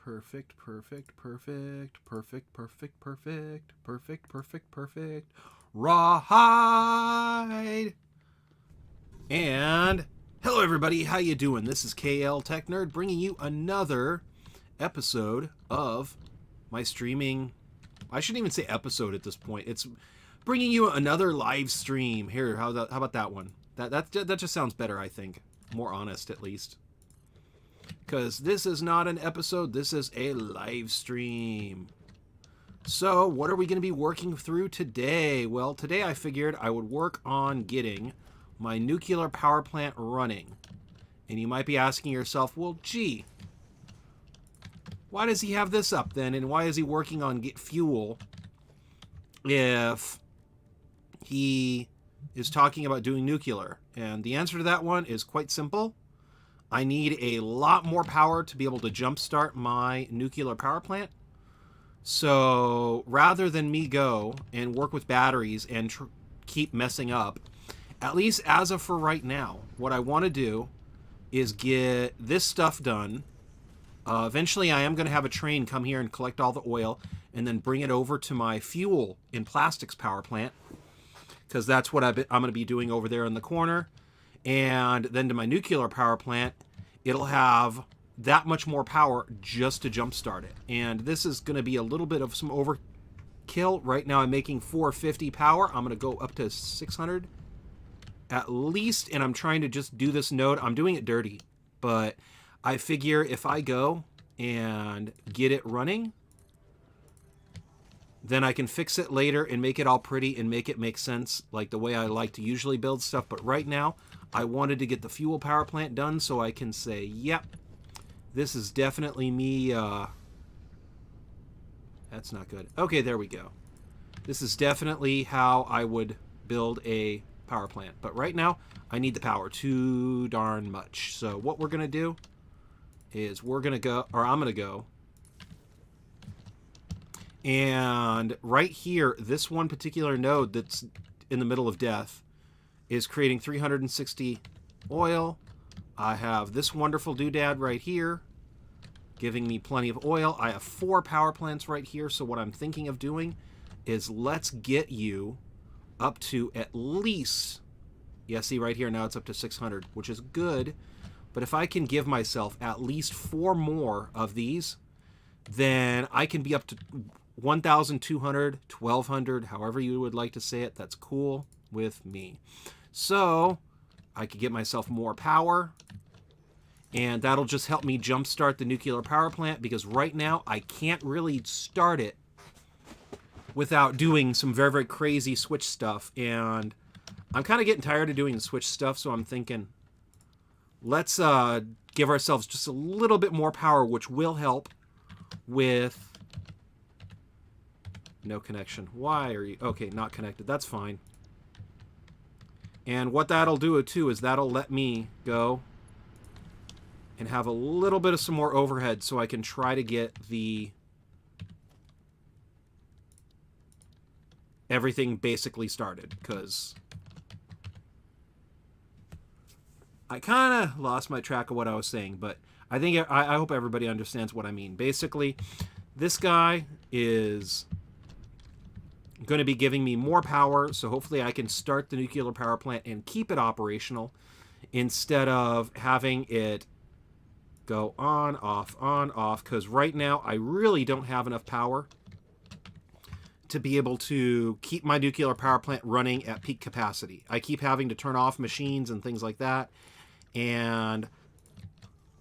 Perfect, perfect, perfect, perfect, perfect, perfect, perfect, perfect, perfect. Rawhide! And hello everybody, how you doing? This is KL Tech Nerd bringing you another episode of my streaming. I shouldn't even say episode at this point. It's bringing you another live stream. Here, how about that one? That just sounds better, I think. More honest, at least. Because this is not an episode, this is a live stream. So, what are we going to be working through today? Well, today I figured I would work on getting my nuclear power plant running. And you might be asking yourself, well, gee, why does he have this up then? And why is he working on get fuel if he is talking about doing nuclear? And the answer to that one is quite simple. I need a lot more power to be able to jumpstart my nuclear power plant. So rather than me go and work with batteries and keep messing up, at least as of for right now, what I want to do is get this stuff done. Eventually, I am going to have a train come here and collect all the oil and then bring it over to my fuel in plastics power plant, because that's what I'm going to be doing over there in the corner. And then to my nuclear power plant, it'll have that much more power just to jumpstart it. And this is going to be a little bit of some overkill. Right now I'm making 450 power. I'm going to go up to 600 at least, and I'm trying to just do this node. I'm doing it dirty, but I figure if I go and get it running, then I can fix it later and make it all pretty and make it make sense like the way I like to usually build stuff. But right now, I wanted to get the fuel power plant done so I can say, yep, this is definitely me. That's not good. Okay, there we go. This is definitely how I would build a power plant. But right now, I need the power too darn much. So what we're going to do is we're going to go, or I'm going to go, and right here, this one particular node that's in the middle of death is creating 360 oil. I have this wonderful doodad right here giving me plenty of oil. I have 4 power plants right here, so what I'm thinking of doing is let's get you up to at least, yeah, see right here, now it's up to 600, which is good. But if I can give myself at least 4 more of these, then I can be up to 1,200, 1,200, however you would like to say it. That's cool with me. So I could get myself more power, and that'll just help me jumpstart the nuclear power plant, because right now I can't really start it without doing some very, very crazy switch stuff. And I'm kind of getting tired of doing the switch stuff, so I'm thinking, let's give ourselves just a little bit more power, which will help with... No connection. Why are you... Okay, not connected. That's fine. And what that'll do, too, is that'll let me go and have a little bit of some more overhead so I can try to get the... everything basically started, because I kind of lost my track of what I was saying, but I think I hope everybody understands what I mean. Basically, this guy is going to be giving me more power, so hopefully I can start the nuclear power plant and keep it operational instead of having it go on, off, because right now I really don't have enough power to be able to keep my nuclear power plant running at peak capacity. I keep having to turn off machines and things like that, and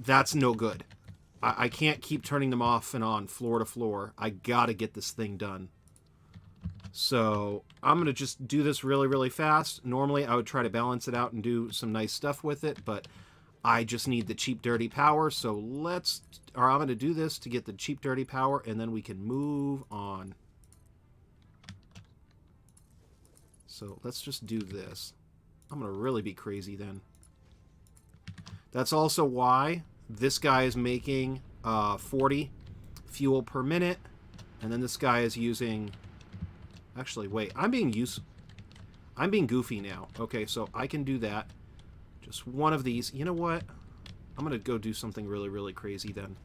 that's no good. I can't keep turning them off and on floor to floor. I gotta get this thing done. So I'm going to just do this really, really fast. Normally, I would try to balance it out and do some nice stuff with it, but I just need the cheap, dirty power. So I'm going to do this to get the cheap, dirty power, and then we can move on. So let's just do this. I'm going to really be crazy then. That's also why this guy is making 40 fuel per minute, and then this guy is using... Actually, wait, I'm being goofy now. Okay, so I can do that. Just one of these. You know what? I'm going to go do something really, really crazy then.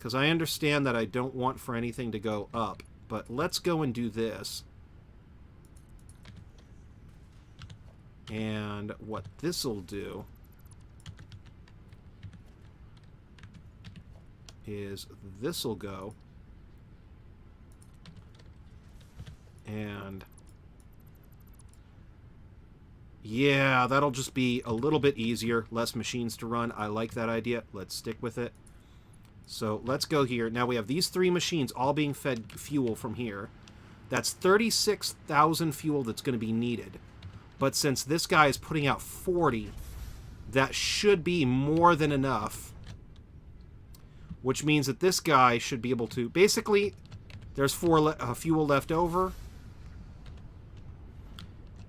Because I understand that I don't want for anything to go up. But let's go and do this. And what this will do is this will go. And yeah, that'll just be a little bit easier. Less machines to run. I like that idea. Let's stick with it. So let's go here. Now we have these 3 machines all being fed fuel from here. That's 36,000 fuel that's going to be needed. But since this guy is putting out 40, that should be more than enough. Which means that this guy should be able to... Basically, there's 4 fuel left over.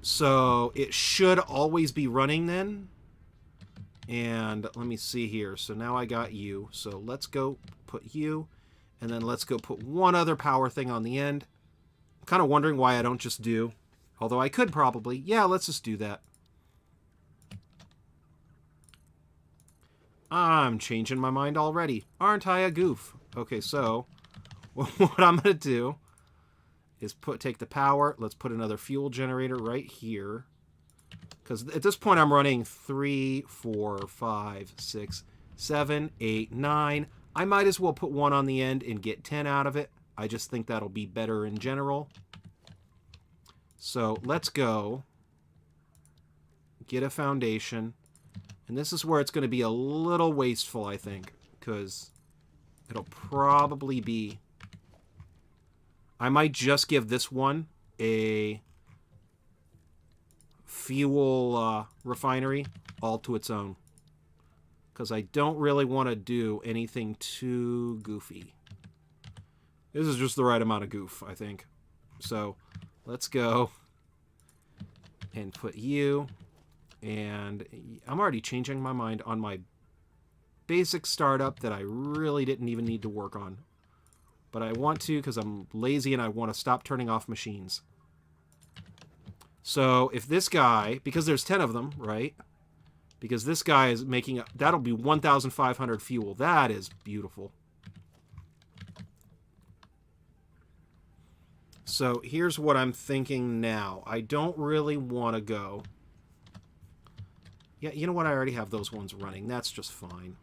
So it should always be running then. And let me see here. So now I got you. So let's go put you. And then let's go put one other power thing on the end. I'm kind of wondering why I don't just do. Although I could probably. Yeah, let's just do that. I'm changing my mind already. Aren't I a goof? Okay, so what I'm going to do is take the power. Let's put another fuel generator right here. Because at this point I'm running 3, 4, 5, 6, 7, 8, 9. I might as well put 1 on the end and get 10 out of it. I just think that'll be better in general. So let's go get a foundation. And this is where it's going to be a little wasteful, I think. Because it'll probably be... I might just give this one a fuel refinery all to its own. Because I don't really want to do anything too goofy. This is just the right amount of goof, I think. So let's go and put you. And I'm already changing my mind on my basic startup that I really didn't even need to work on. But I want to because I'm lazy and I want to stop turning off machines. So if this guy, because there's 10 of them, right? Because this guy is making, that'll be 1,500 fuel. That is beautiful. So here's what I'm thinking now. I don't really want to go. Yeah, you know what? I already have those ones running. That's just fine.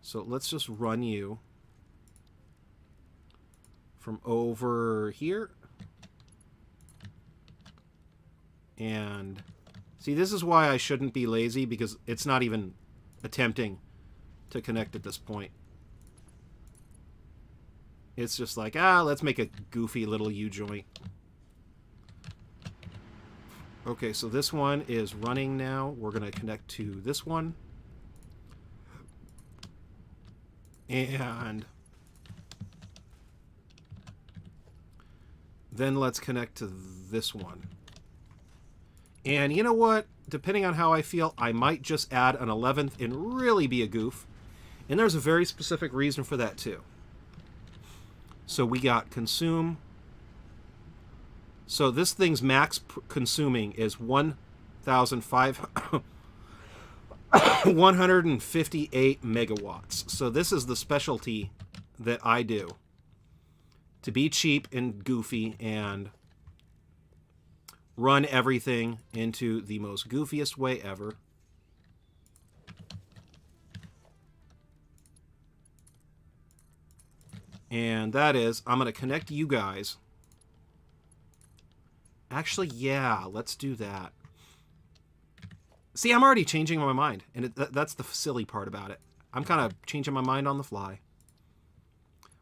So let's just run you from over here. And see, this is why I shouldn't be lazy, because it's not even attempting to connect at this point. It's just like, let's make a goofy little U-joint. Okay, so this one is running now. We're going to connect to this one. And then let's connect to this one. And you know what? Depending on how I feel, I might just add an 11th and really be a goof. And there's a very specific reason for that too. So we got consume. So this thing's max consuming is 158 megawatts. So this is the specialty that I do to be cheap and goofy and run everything into the most goofiest way ever. And that is, I'm going to connect you guys. Actually, yeah, let's do that. See, I'm already changing my mind, and that's the silly part about it. I'm kind of changing my mind on the fly.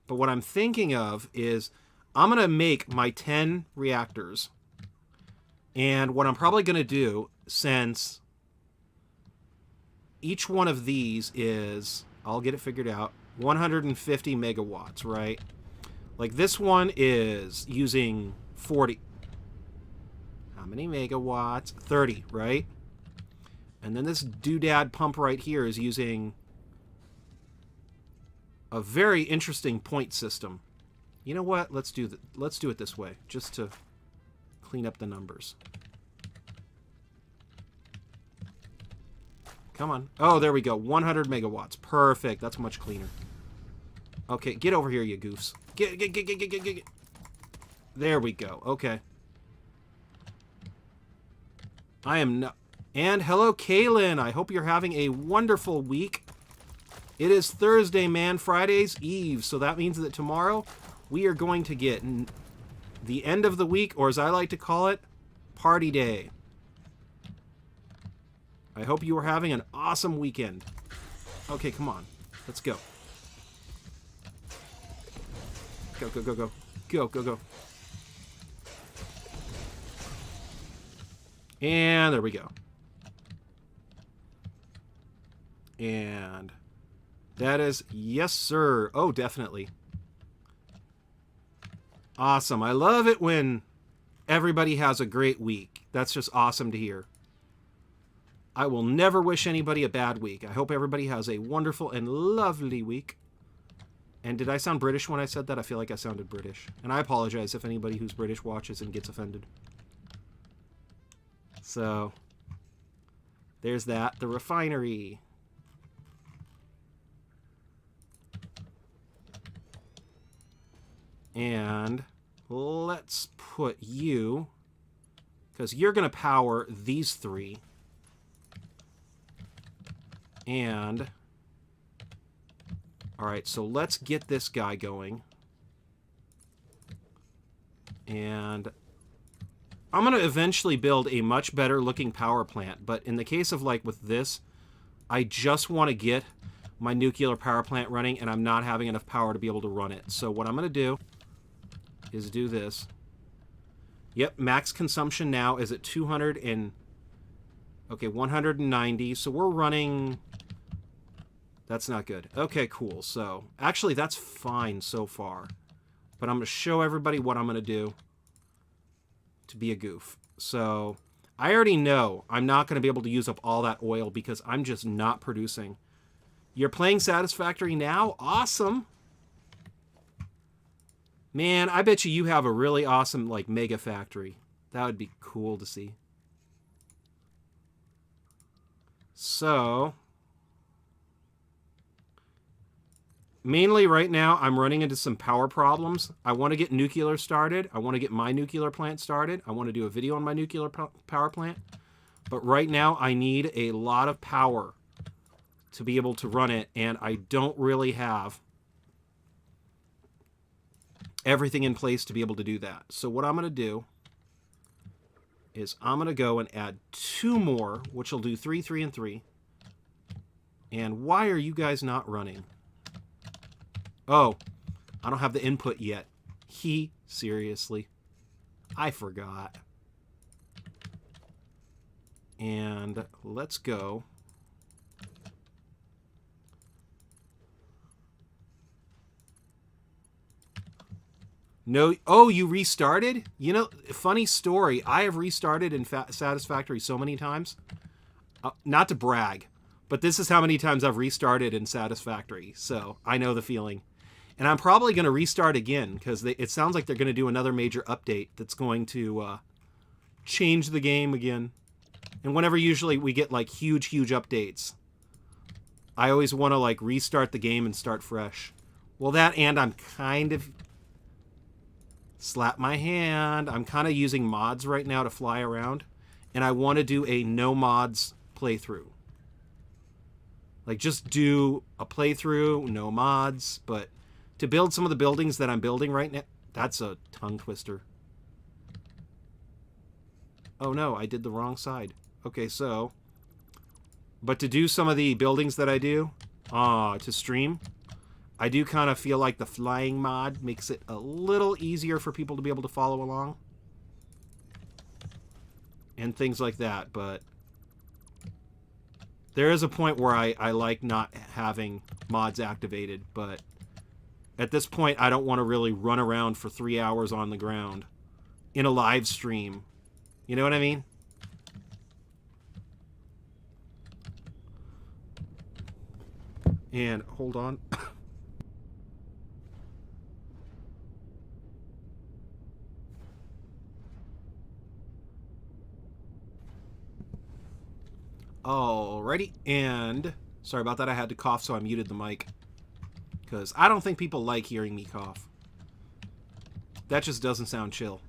But what I'm thinking of is I'm going to make my 10 reactors. And what I'm probably going to do, since each one of these is, I'll get it figured out, 150 megawatts, right? Like this one is using 40. How many megawatts? 30, right? And then this doodad pump right here is using a very interesting point system. You know what? Let's do it this way, just to clean up the numbers. Come on. Oh, there we go. 100 megawatts. Perfect. That's much cleaner. Okay, get over here, you goofs. Get. There we go. Okay. I am not... And hello, Kaylin. I hope you're having a wonderful week. It is Thursday, man. Friday's Eve. So that means that tomorrow we are going to get the end of the week, or as I like to call it, party day. I hope you are having an awesome weekend. Okay, come on. Let's go. Go, go, go, go. Go, go, go. And there we go. And that is, yes, sir. Oh, definitely. Awesome. I love it when everybody has a great week. That's just awesome to hear. I will never wish anybody a bad week. I hope everybody has a wonderful and lovely week. And did I sound British when I said that? I feel like I sounded British. And I apologize if anybody who's British watches and gets offended. So, there's that. The refinery. And let's put you, because you're going to power these three. And, all right, so let's get this guy going. And I'm going to eventually build a much better looking power plant. But in the case of like with this, I just want to get my nuclear power plant running, and I'm not having enough power to be able to run it. So what I'm going to do is do this. Yep, max consumption now is at 200 and... Okay, 190. So we're running... That's not good. Okay, cool. So, actually, that's fine so far. But I'm going to show everybody what I'm going to do to be a goof. So, I already know I'm not going to be able to use up all that oil because I'm just not producing. You're playing Satisfactory now? Awesome! Man, I bet you have a really awesome, like, mega factory. That would be cool to see. So, mainly right now, I'm running into some power problems. I want to get nuclear started. I want to get my nuclear plant started. I want to do a video on my nuclear power plant. But right now, I need a lot of power to be able to run it, and I don't really have everything in place to be able to do that. So what I'm going to do is I'm going to go and add 2 more, which will do 3, 3, and 3. And why are you guys not running? Oh, I don't have the input yet. Seriously. I forgot. And let's go. No, oh, you restarted? You know, funny story. I have restarted in Satisfactory so many times. Not to brag, but this is how many times I've restarted in Satisfactory. So I know the feeling. And I'm probably going to restart again because it sounds like they're going to do another major update that's going to change the game again. And whenever usually we get like huge updates, I always want to like restart the game and start fresh. Well, that, and I'm kind of... Slap my hand. I'm kind of using mods right now to fly around. And I want to do a no mods playthrough. Like, just do a playthrough, no mods. But to build some of the buildings that I'm building right now... That's a tongue twister. Oh no, I did the wrong side. Okay, so... But to do some of the buildings that I do, to stream... I do kind of feel like the flying mod makes it a little easier for people to be able to follow along. And things like that, but there is a point where I like not having mods activated, but at this point I don't want to really run around for 3 hours on the ground in a live stream. You know what I mean? And hold on. Alrighty, and sorry about that, I had to cough, so I muted the mic. Because I don't think people like hearing me cough. That just doesn't sound chill.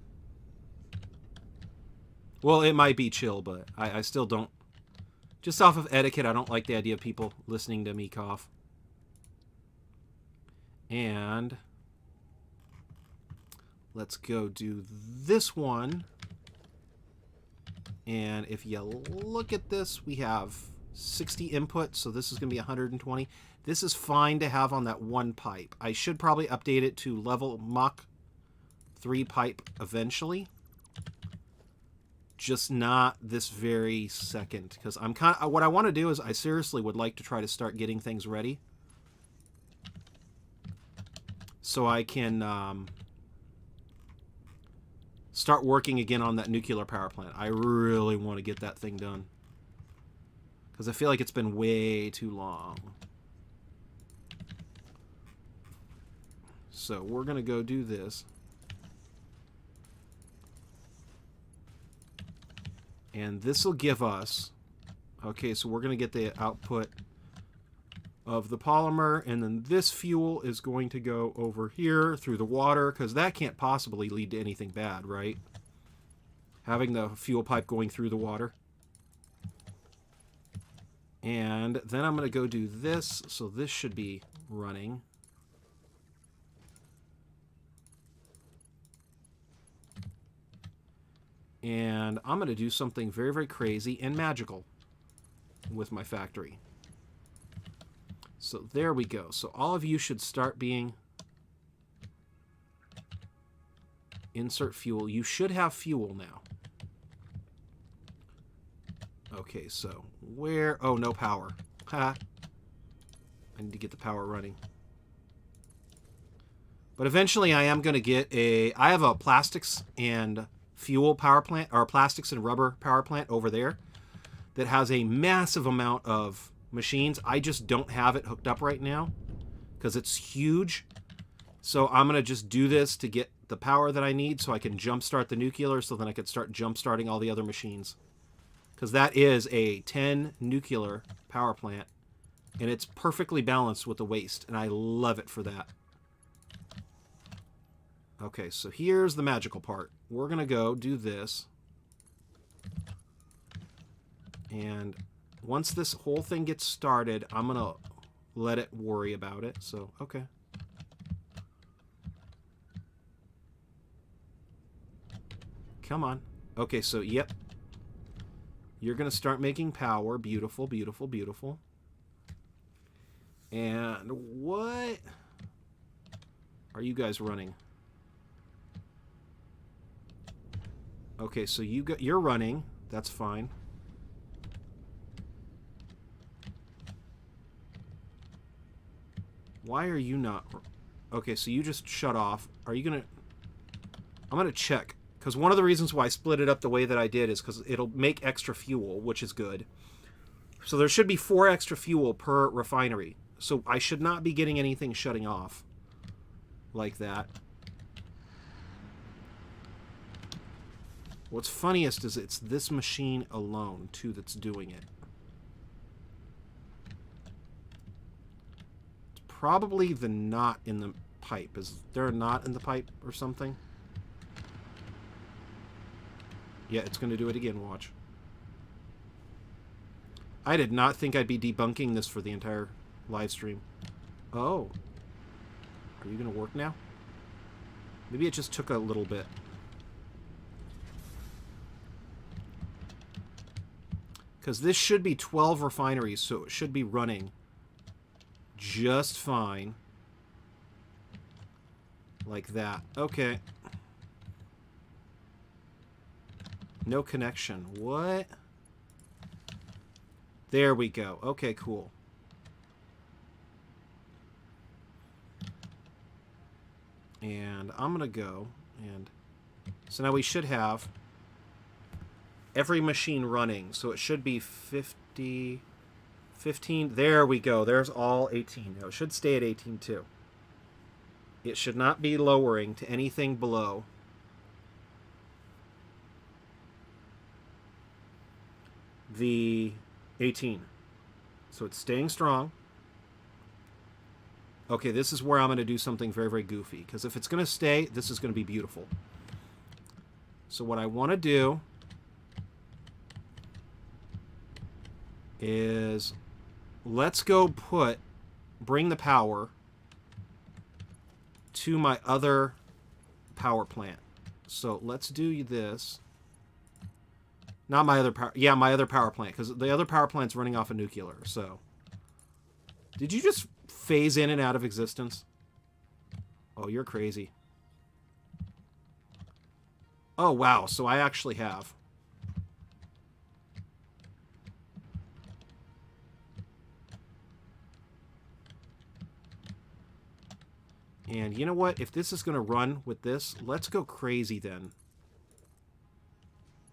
Well, it might be chill, but I still don't. Just off of etiquette, I don't like the idea of people listening to me cough. And let's go do this one. And if you look at this, we have 60 input, so this is going to be 120. This is fine to have on that one pipe. I should probably update it to level Mach 3 pipe eventually. Just not this very second, because I'm kind of, what I want to do is I seriously would like to try to start getting things ready so I can start working again on that nuclear power plant. I really want to get that thing done because I feel like it's been way too long. So we're gonna go do this. And this will give us, okay, so we're going to get the output of the polymer, and then this fuel is going to go over here through the water, because that can't possibly lead to anything bad, right? Having the fuel pipe going through the water. And then I'm going to go do this, so this should be running. And I'm going to do something very, very crazy and magical with my factory. So there we go. So all of you should start being insert fuel. You should have fuel now. Okay, so where? Oh, no power. Ha. I need to get the power running. But eventually I am going to get a... I have a plastics and fuel power plant, or plastics and rubber power plant over there that has a massive amount of machines. I just don't have it hooked up right now because it's huge. So I'm going to just do this to get the power that I need so I can jumpstart the nuclear, so then I can start jumpstarting all the other machines. Because that is a 10 nuclear power plant, and it's perfectly balanced with the waste, and I love it for that. Okay, so here's the magical part. We're going to go do this. And once this whole thing gets started, I'm going to let it worry about it. So, okay. Come on. Okay, so, yep. You're going to start making power. Beautiful, beautiful, beautiful. And what are you guys running? Okay, so you're running. That's fine. Why are you not... Okay, so you just shut off. Are you going to... I'm going to check. Because one of the reasons why I split it up the way that I did is because it'll make extra fuel, which is good. So there should be 4 extra fuel per refinery. So I should not be getting anything shutting off like that. What's funniest is it's this machine alone, too, that's doing it. It's probably the knot in the pipe. Is there a knot in the pipe or something? Yeah, it's going to do it again, watch. I did not think I'd be debunking this for the entire live stream. Oh. Are you going to work now? Maybe it just took a little bit. Because this should be 12 refineries, so it should be running just fine. Like that. Okay. No connection. What? There we go. Okay, cool. And I'm going to go. And so now we should have every machine running. So it should be 50, 15. There we go. There's all 18. Now it should stay at 18 too. It should not be lowering to anything below the 18. So it's staying strong. Okay, this is where I'm going to do something very, very goofy. Because if it's going to stay, this is going to be beautiful. So what I want to do is let's go bring the power to my other power plant. So let's do this. Not my other power. Yeah, my other power plant. Because the other power plant's running off a nuclear. So. Did you just phase in and out of existence? Oh, you're crazy. Oh, wow. So I actually have. And you know what? If this is going to run with this, let's go crazy then.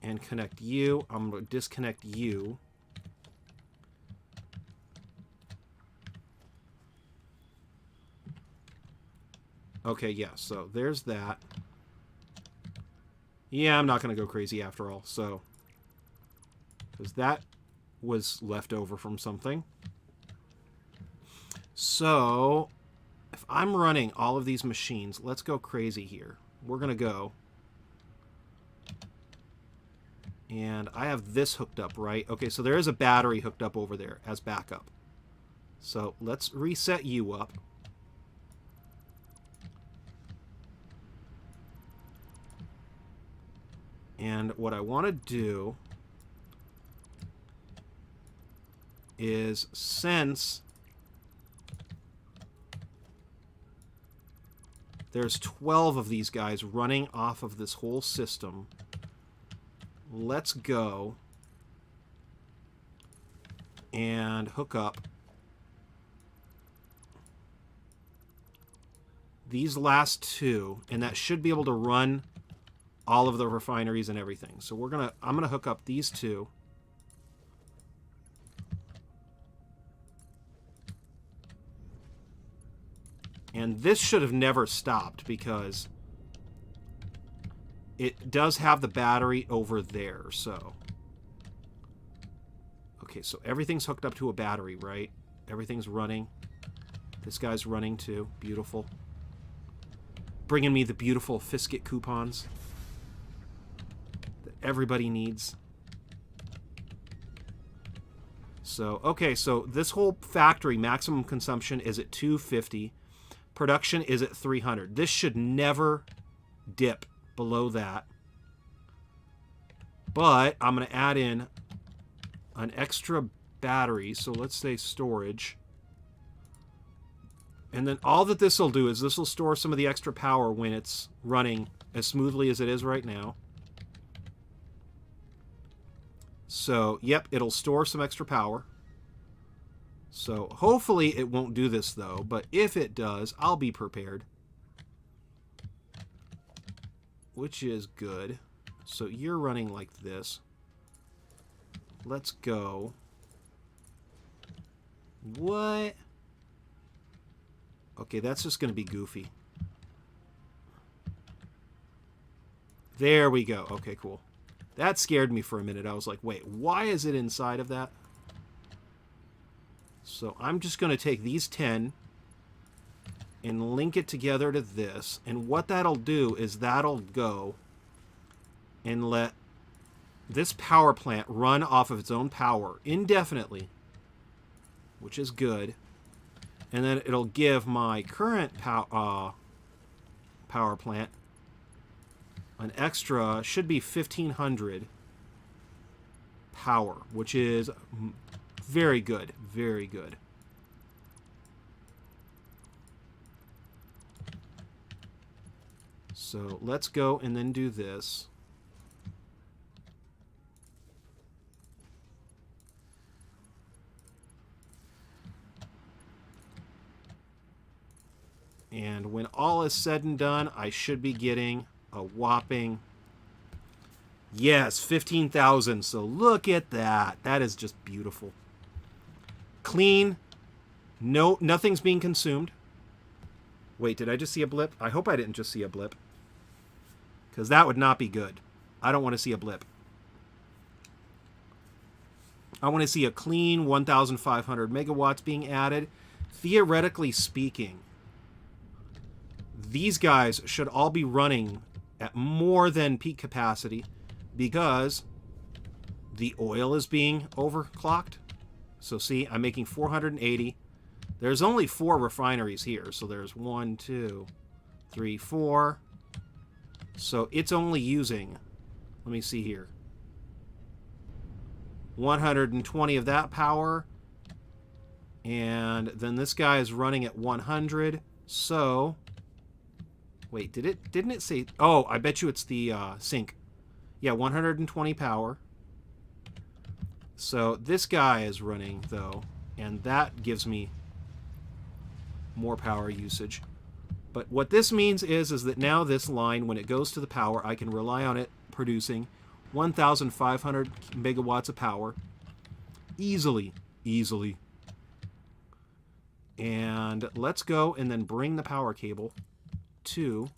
And connect you. I'm going to disconnect you. Okay, yeah, so there's that. Yeah, I'm not going to go crazy after all, so. Because that was left over from something. So, if I'm running all of these machines, let's go crazy here. We're going to go. And I have this hooked up, right? Okay, so there is a battery hooked up over there as backup. So, let's reset you up. And what I want to do is, since there's 12 of these guys running off of this whole system, let's go and hook up these last two, and that should be able to run all of the refineries and everything. So I'm gonna hook up these two. And this should have never stopped because it does have the battery over there, so. Okay, so everything's hooked up to a battery, right? Everything's running. This guy's running too. Beautiful. Bringing me the beautiful Fiskit coupons everybody needs. So, okay, so this whole factory maximum consumption is at 250. Production is at 300. This should never dip below that. But I'm going to add in an extra battery. So let's say storage. And then all that this will do is this will store some of the extra power when it's running as smoothly as it is right now. So, yep, it'll store some extra power. So, hopefully it won't do this, though. But if it does, I'll be prepared. Which is good. So, you're running like this. Let's go. What? Okay, that's just going to be goofy. There we go. Okay, cool. That scared me for a minute. I was like, wait, why is it inside of that? So I'm just going to take these 10 and link it together to this. And what that'll do is that'll go and let this power plant run off of its own power indefinitely, which is good. And then it'll give my current power plant an extra, should be 1,500 power, which is very good. Very good. So let's go and then do this. And when all is said and done, I should be getting a whopping, yes, 15,000. So look at that. That is just beautiful. Clean. No, nothing's being consumed. Wait, did I just see a blip? I hope I didn't just see a blip. Because that would not be good. I don't want to see a blip. I want to see a clean 1,500 megawatts being added. Theoretically speaking, these guys should all be running at more than peak capacity because the oil is being overclocked. So see, I'm making 480. There's only 4 refineries here. So there's 1, 2, 3, 4. So it's only using, let me see here, 120 of that power. And then this guy is running at 100. So, wait, didn't it say, oh, I bet you it's the sink. Yeah, 120 power. So this guy is running, though, and that gives me more power usage. But what this means is that now this line, when it goes to the power, I can rely on it producing 1,500 megawatts of power. Easily. And let's go and then bring the power cable to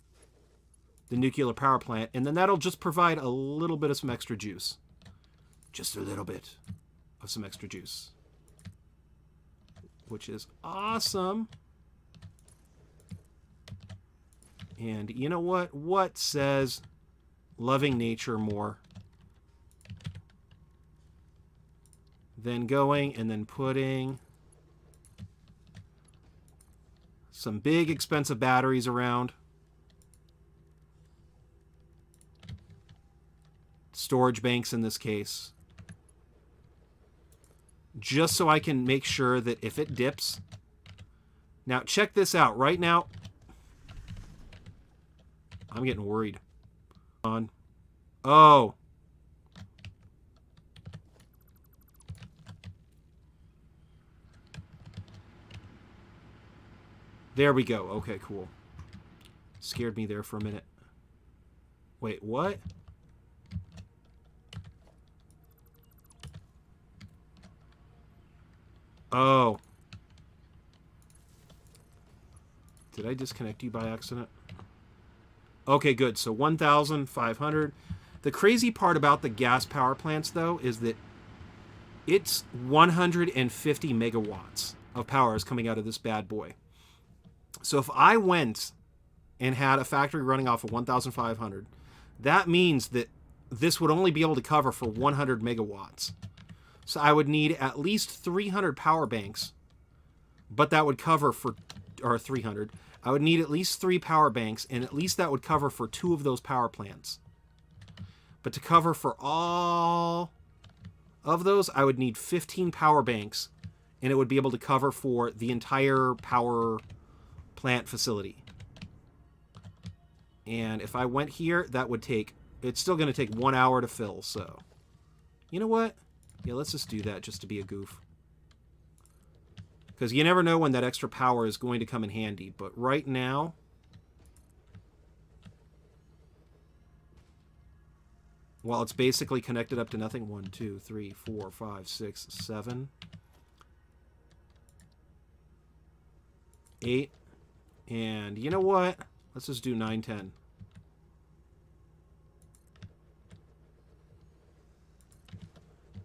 the nuclear power plant, and then that'll just provide a little bit of some extra juice. Just a little bit of some extra juice. Which is awesome. And you know what? What says loving nature more than going and then putting some big expensive batteries around? Storage banks in this case. Just so I can make sure that if it dips... Now, check this out. Right now, I'm getting worried. Oh. There we go. Okay, cool. Scared me there for a minute. Wait, what? Oh. Did I disconnect you by accident? Okay, good. So 1,500. The crazy part about the gas power plants, though, is that it's 150 megawatts of power is coming out of this bad boy. So if I went and had a factory running off of 1,500, that means that this would only be able to cover for 100 megawatts. So I would need at least 300 power banks, but that would cover for, or 300. I would need at least 3 power banks, and at least that would cover for 2 of those power plants. But to cover for all of those, I would need 15 power banks, and it would be able to cover for the entire power plant facility. And if I went here, that would take, it's still going to take 1 hour to fill, so. You know what? Yeah, let's just do that just to be a goof. Because you never know when that extra power is going to come in handy. But right now, while it's basically connected up to nothing, 1, 2, 3, 4, 5, 6, 7, 8, and you know what? Let's just do 9, 10.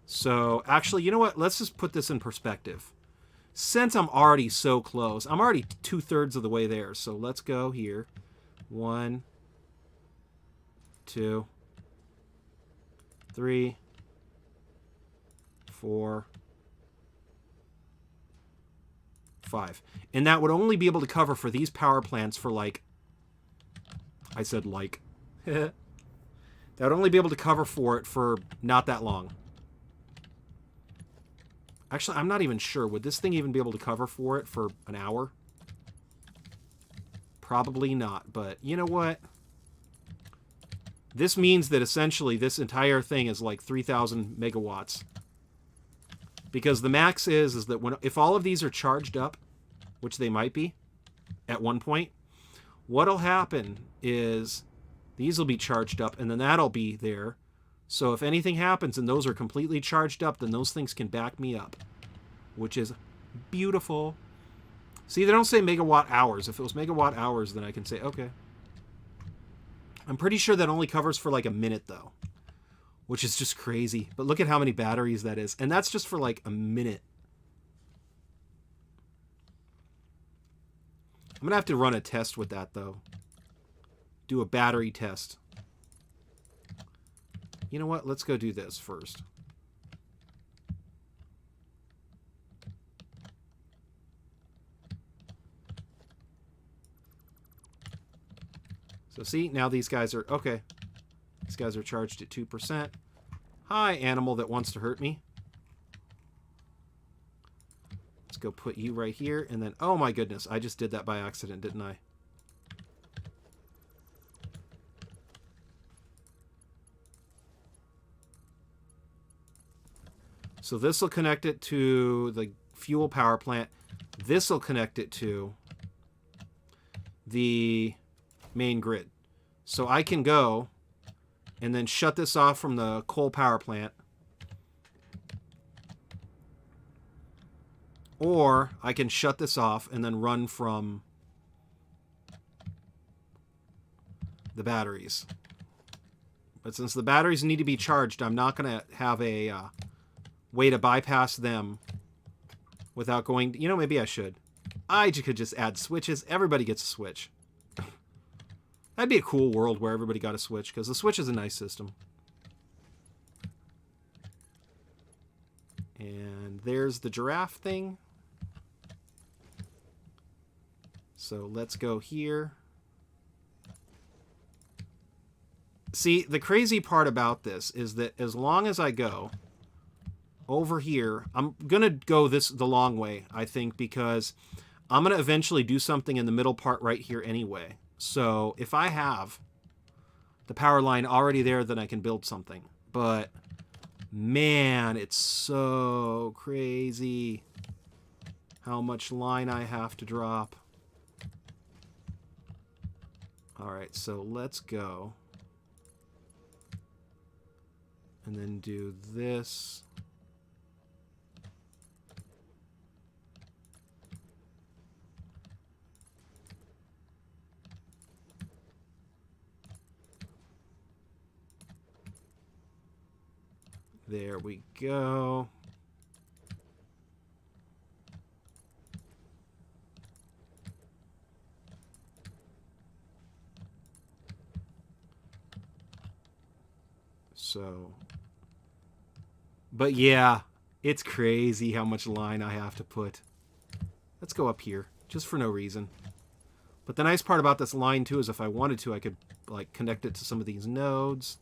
So, actually, you know what? Let's just put this in perspective. Since I'm already so close, I'm already 2/3 of the way there. So let's go here. 1, 2, 3, 4, 5. And that would only be able to cover for these power plants for like, I said like, that would only be able to cover for it for not that long. Actually, I'm not even sure. Would this thing even be able to cover for it for an hour? Probably not, but you know what? This means that essentially this entire thing is like 3,000 megawatts. Because the max is that when if all of these are charged up, which they might be at one point, what'll happen is these will be charged up and then that'll be there. So if anything happens and those are completely charged up, then those things can back me up, which is beautiful. See, they don't say megawatt hours. If it was megawatt hours, then I can say, okay. I'm pretty sure that only covers for like a minute, though, which is just crazy. But look at how many batteries that is. And that's just for like a minute. I'm going to have to run a test with that, though. do a battery test. You know what? Let's go do this first. So see, now these guys are, okay. These guys are charged at 2%. Hi, animal that wants to hurt me. Let's go put you right here, and then, oh my goodness, I just did that by accident, didn't I? So this will connect it to the fuel power plant. This will connect it to the main grid. So I can go and then shut this off from the coal power plant. Or I can shut this off and then run from the batteries. But since the batteries need to be charged, I'm not going to have a way to bypass them without going... You know, maybe I should. I could just add switches. Everybody gets a switch. That'd be a cool world where everybody got a switch, because the switch is a nice system. And there's the giraffe thing. So let's go here. See, the crazy part about this is that as long as I go over here, I'm going to go the long way, I think, because I'm going to eventually do something in the middle part right here anyway. So if I have the power line already there, then I can build something. But man, it's so crazy how much line I have to drop. All right, so let's go. And then do this. There we go. So, but yeah, it's crazy how much line I have to put. Let's go up here, just for no reason. But the nice part about this line, too, is if I wanted to, I could, like, connect it to some of these nodes.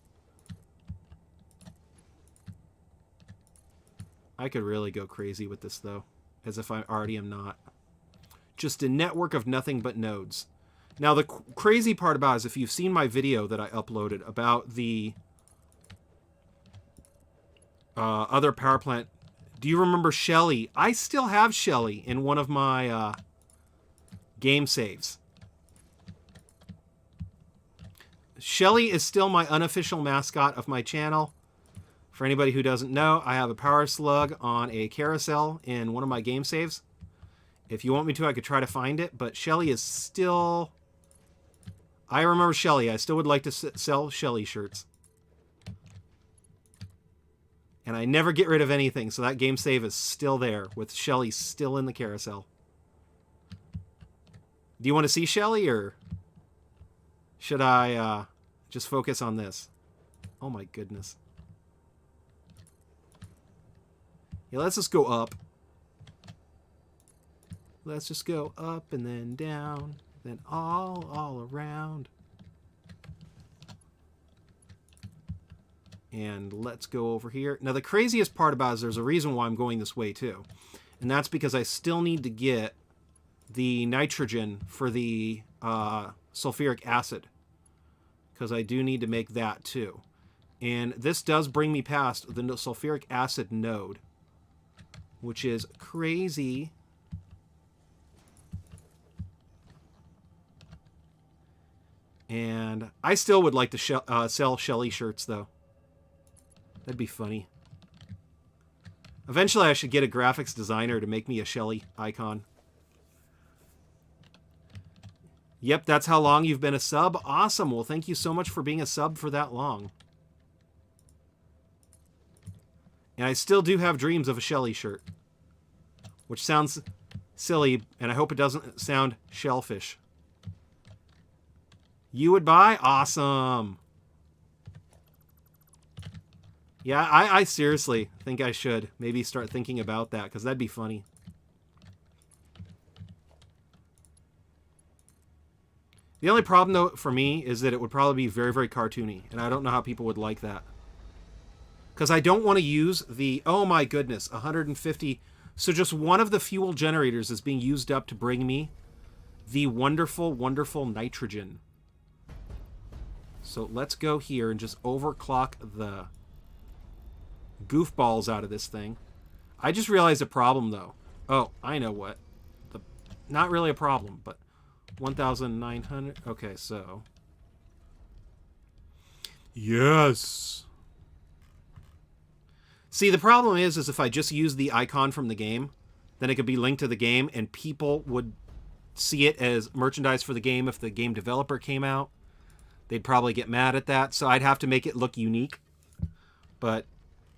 I could really go crazy with this, though, as if I already am not. Just a network of nothing but nodes. Now, the crazy part about it is if you've seen my video that I uploaded about the other power plant, do you remember Shelly? I still have Shelly in one of my game saves. Shelly is still my unofficial mascot of my channel. For anybody who doesn't know, I have a power slug on a carousel in one of my game saves. If you want me to, I could try to find it, but Shelly is still... I remember Shelly. I still would like to sell Shelly shirts. And I never get rid of anything, so that game save is still there, with Shelly still in the carousel. Do you want to see Shelly, or should I just focus on this? Oh my goodness. Yeah, let's just go up. Let's just go up and then down, then all around. And let's go over here. Now, the craziest part about it is there's a reason why I'm going this way, too. And that's because I still need to get the nitrogen for the sulfuric acid. Because I do need to make that, too. And this does bring me past the sulfuric acid node, which is crazy. And I still would like to sell Shelly shirts, though. That'd be funny. Eventually, I should get a graphics designer to make me a Shelly icon. Yep, that's how long you've been a sub. Awesome. Well, thank you so much for being a sub for that long. And I still do have dreams of a Shelly shirt. Which sounds silly, and I hope it doesn't sound shellfish. You would buy? Awesome. Yeah, I seriously think I should maybe start thinking about that, because that'd be funny. The only problem, though, for me is that it would probably be very, very cartoony, and I don't know how people would like that. Because I don't want to use the, oh my goodness, 150. So just one of the fuel generators is being used up to bring me the wonderful, wonderful nitrogen. So let's go here and just overclock the goofballs out of this thing. I just realized a problem, though. Oh, I know what. Not really a problem, but 1,900. Okay, so. Yes. See, the problem is if I just use the icon from the game, then it could be linked to the game, and people would see it as merchandise for the game if the game developer came out. They'd probably get mad at that, so I'd have to make it look unique. But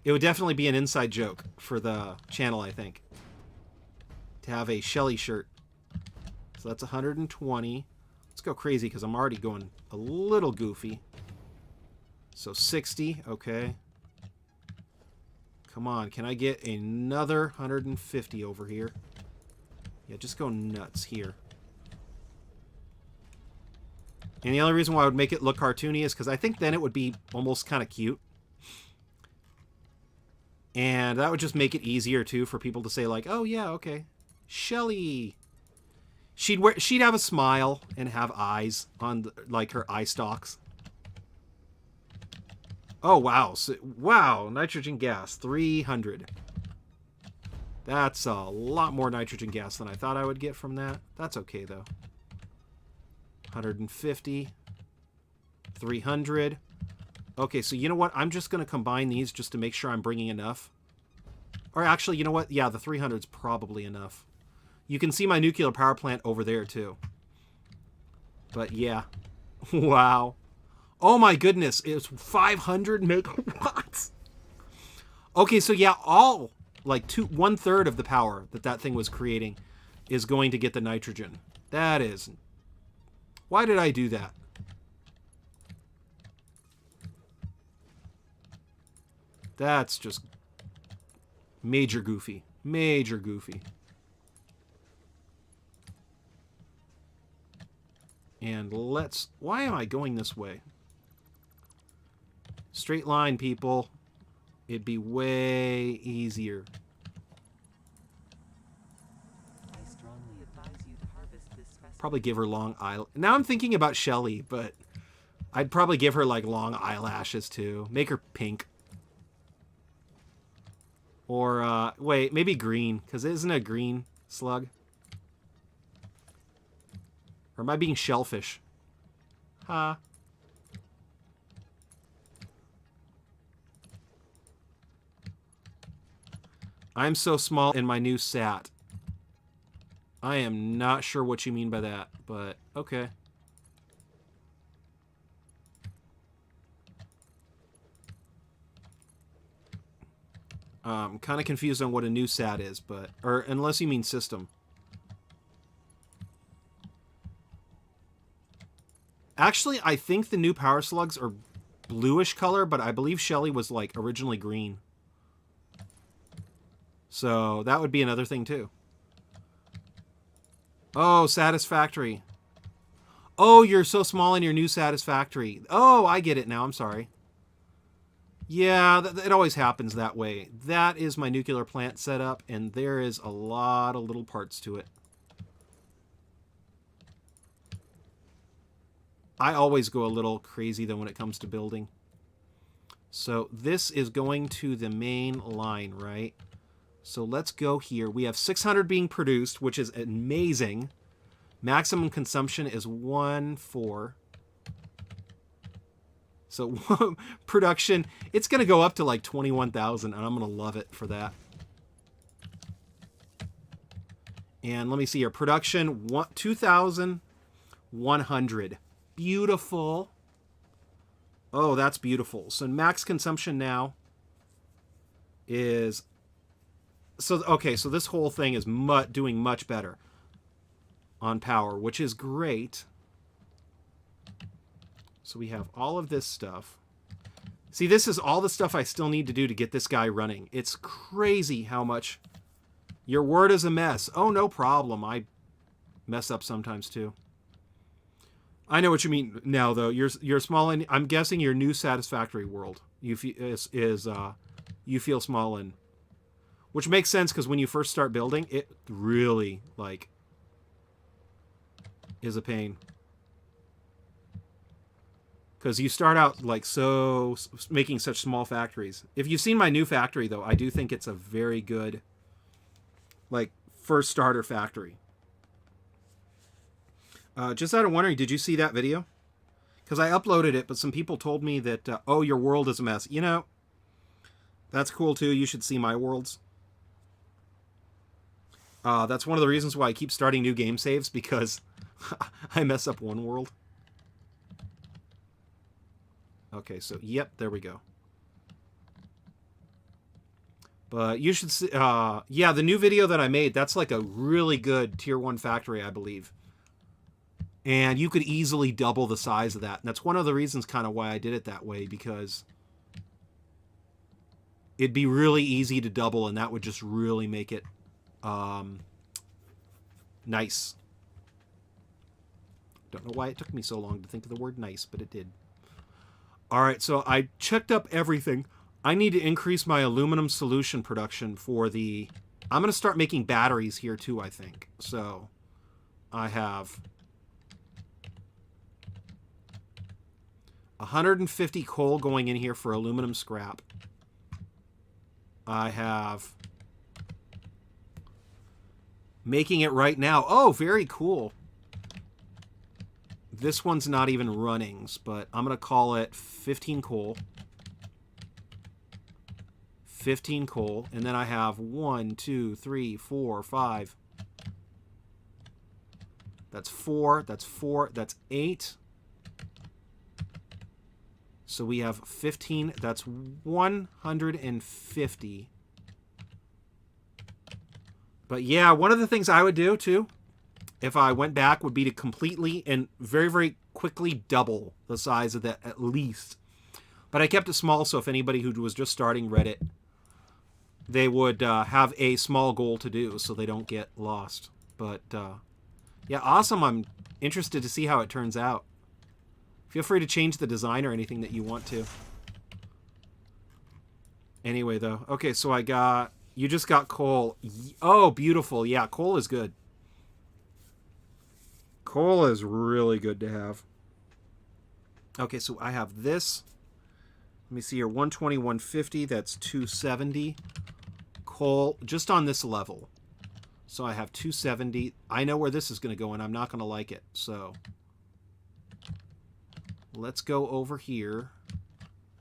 it would definitely be an inside joke for the channel, I think, to have a Shelly shirt. So that's 120. Let's go crazy, because I'm already going a little goofy. So 60, okay. Come on, can I get another 150 over here? Yeah, just go nuts here. And the only reason why I would make it look cartoony is because I think then it would be almost kind of cute. And that would just make it easier, too, for people to say, like, oh, yeah, okay. Shelly. She'd have a smile and have eyes on, like, her eye stalks. Oh, wow. So, wow, nitrogen gas, 300. That's a lot more nitrogen gas than I thought I would get from that. That's okay, though. 150. 300. Okay, so you know what? I'm just going to combine these just to make sure I'm bringing enough. Or actually, you know what? Yeah, the 300 is probably enough. You can see my nuclear power plant over there, too. But, yeah. Wow. Oh, my goodness. It's 500 megawatts. Okay, so yeah, all, like, 1/3 of the power that thing was creating is going to get the nitrogen. That is... Why did I do that? That's just major goofy. Major goofy. And let's... Why am I going this way? Straight line, people. It'd be way easier. I strongly advise you to harvest this specimen. Probably give her long eye... Now I'm thinking about Shelly, but I'd probably give her, like, long eyelashes, too. Make her pink. Or, wait, maybe green, because isn't it a green slug? Or am I being shellfish? Ha. I'm so small in my new sat. I am not sure what you mean by that, but okay. I'm kind of confused on what a new sat is, but... Or unless you mean system. Actually, I think the new power slugs are bluish color, but I believe Shelly was, like, originally green. So that would be another thing, too. Oh, Satisfactory. Oh, you're so small in your new Satisfactory. Oh, I get it now. I'm sorry. Yeah, it always happens that way. That is my nuclear plant setup, and there is a lot of little parts to it. I always go a little crazy, though, when it comes to building. So this is going to the main line, right? So let's go here. We have 600 being produced, which is amazing. Maximum consumption is 1.4. So production, it's going to go up to like 21,000, and I'm going to love it for that. And let me see here. Production, 2,100. Beautiful. Oh, that's beautiful. So max consumption now is... So, okay, so this whole thing is doing much better on power, which is great. So we have all of this stuff. See, this is all the stuff I still need to do to get this guy running. It's crazy how much... Your word is a mess. Oh, no problem. I mess up sometimes, too. I know what you mean now, though. You're small in... I'm guessing your new Satisfactory world you feel small in. Which makes sense, because when you first start building, it really, like, is a pain. Because you start out, like, so... making such small factories. If you've seen my new factory, though, I do think it's a very good, like, first starter factory. Just out of wondering, did you see that video? Because I uploaded it, but some people told me that, oh, your world is a mess. You know, that's cool, too. You should see my worlds. That's one of the reasons why I keep starting new game saves, because I mess up one world. Okay, so, yep, there we go. But you should see, yeah, the new video that I made, that's like a really good tier 1 factory, I believe. And you could easily double the size of that. And that's one of the reasons kind of why I did it that way, because it'd be really easy to double, and that would just really make it nice. Don't know why it took me so long to think of the word nice, but it did. All right, so I checked up everything. I need to increase my aluminum solution production for the... I'm going to start making batteries here too, I think. So I have 150 coal going in here for aluminum scrap. I have... making it right now. Oh, very cool. This one's not even running, but I'm going to call it 15 coal. 15 coal. And then I have 1, 2, 3, 4, 5. That's 4. That's 4. That's 8. So we have 15. That's 150. But yeah, one of the things I would do, too, if I went back, would be to completely and very, very quickly double the size of that at least. But I kept it small, so if anybody who was just starting Reddit, they would have a small goal to do so they don't get lost. But yeah, awesome. I'm interested to see how it turns out. Feel free to change the design or anything that you want to. Anyway, though. Okay, so I got... You just got coal. Oh, beautiful. Yeah, coal is good. Coal is really good to have. Okay, so I have this. Let me see here. 120, 150. That's 270. Coal, just on this level. So I have 270. I know where this is going to go, and I'm not going to like it. So let's go over here.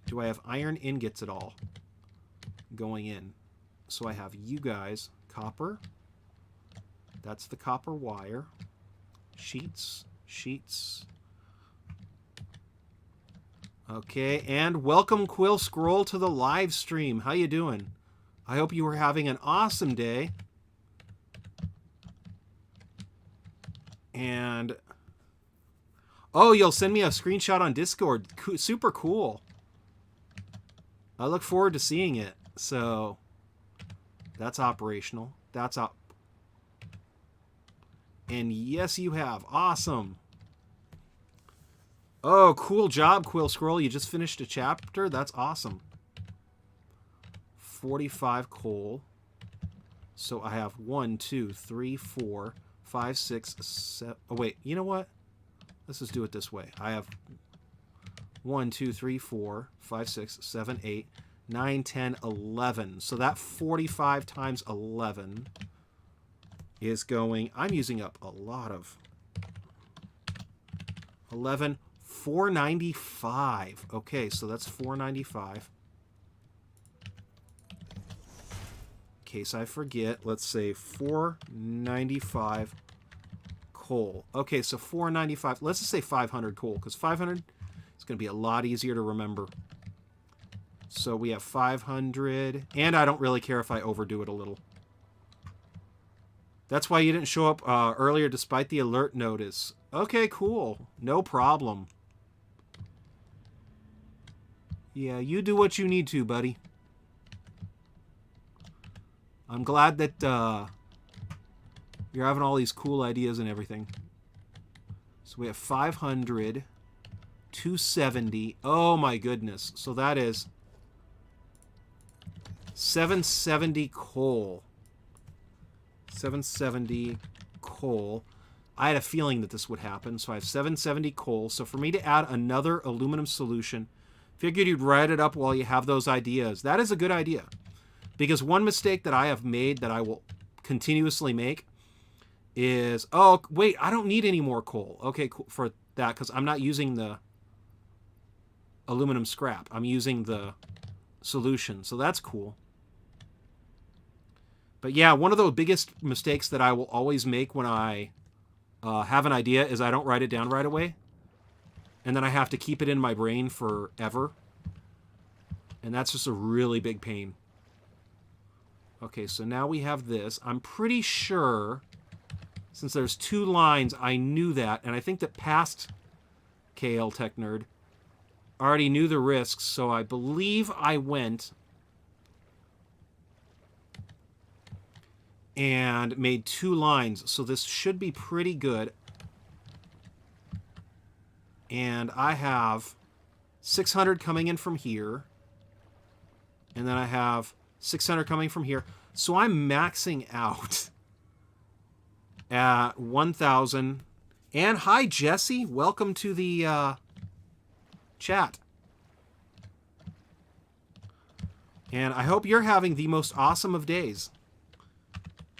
Do I have iron ingots at all going in? So I have you guys. Copper. That's the copper wire. Sheets. Sheets. Okay, and welcome Quill Scroll to the live stream. How you doing? I hope you were having an awesome day. And oh, you'll send me a screenshot on Discord. Super cool. I look forward to seeing it. So that's operational. That's up. And yes, you have. Awesome. Oh, cool job, Quill Scroll. You just finished a chapter? That's awesome. 45 coal. So I have 1, 2, 3, 4, 5, 6, 7. Oh, wait. You know what? Let's just do it this way. I have 1, 2, 3, 4, 5, 6, 7, 8, 9, 10, 11. So that 45 times 11 is going... I'm using up a lot of... 11... 495. Okay, so that's 495. In case I forget, let's say 495 coal. Okay, so 495. Let's just say 500 coal, because 500 is going to be a lot easier to remember. So we have 500, and I don't really care if I overdo it a little. That's why you didn't show up earlier despite the alert notice. Okay, cool. No problem. Yeah, you do what you need to, buddy. I'm glad that you're having all these cool ideas and everything. So we have 500, 270. Oh my goodness. So that is 770 coal. 770 coal. I had a feeling that this would happen. So I have 770 coal. So for me to add another aluminum solution, figured you'd write it up while you have those ideas. That is a good idea. Because one mistake that I have made that I will continuously make is, oh, wait, I don't need any more coal. Okay, cool for that, because I'm not using the aluminum scrap. I'm using the solution. So that's cool. But yeah, one of the biggest mistakes that I will always make when I have an idea is I don't write it down right away. And then I have to keep it in my brain forever. And that's just a really big pain. Okay, so now we have this. I'm pretty sure, since there's 2 lines, I knew that. And I think that past KL Tech Nerd already knew the risks. So I believe I went and made 2 lines. So this should be pretty good. And I have 600 coming in from here. And then I have 600 coming from here. So I'm maxing out at 1,000. And hi, Jesse. Welcome to the chat. And I hope you're having the most awesome of days.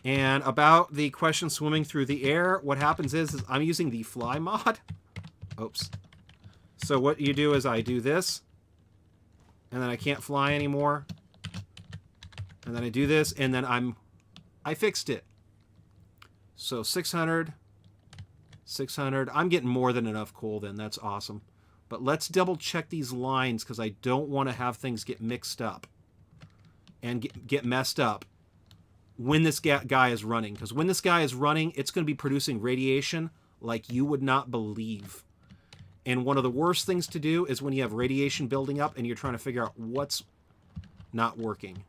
And about the question swimming through the air, what happens is I'm using the fly mod. Oops. So what you do is I do this. And then I can't fly anymore. And then I do this, and then I fixed it. So 600, 600. I'm getting more than enough coal then. That's awesome. But let's double check these lines because I don't want to have things get mixed up and get messed up when this guy is running. Because when this guy is running, it's going to be producing radiation like you would not believe. And one of the worst things to do is when you have radiation building up and you're trying to figure out what's not working.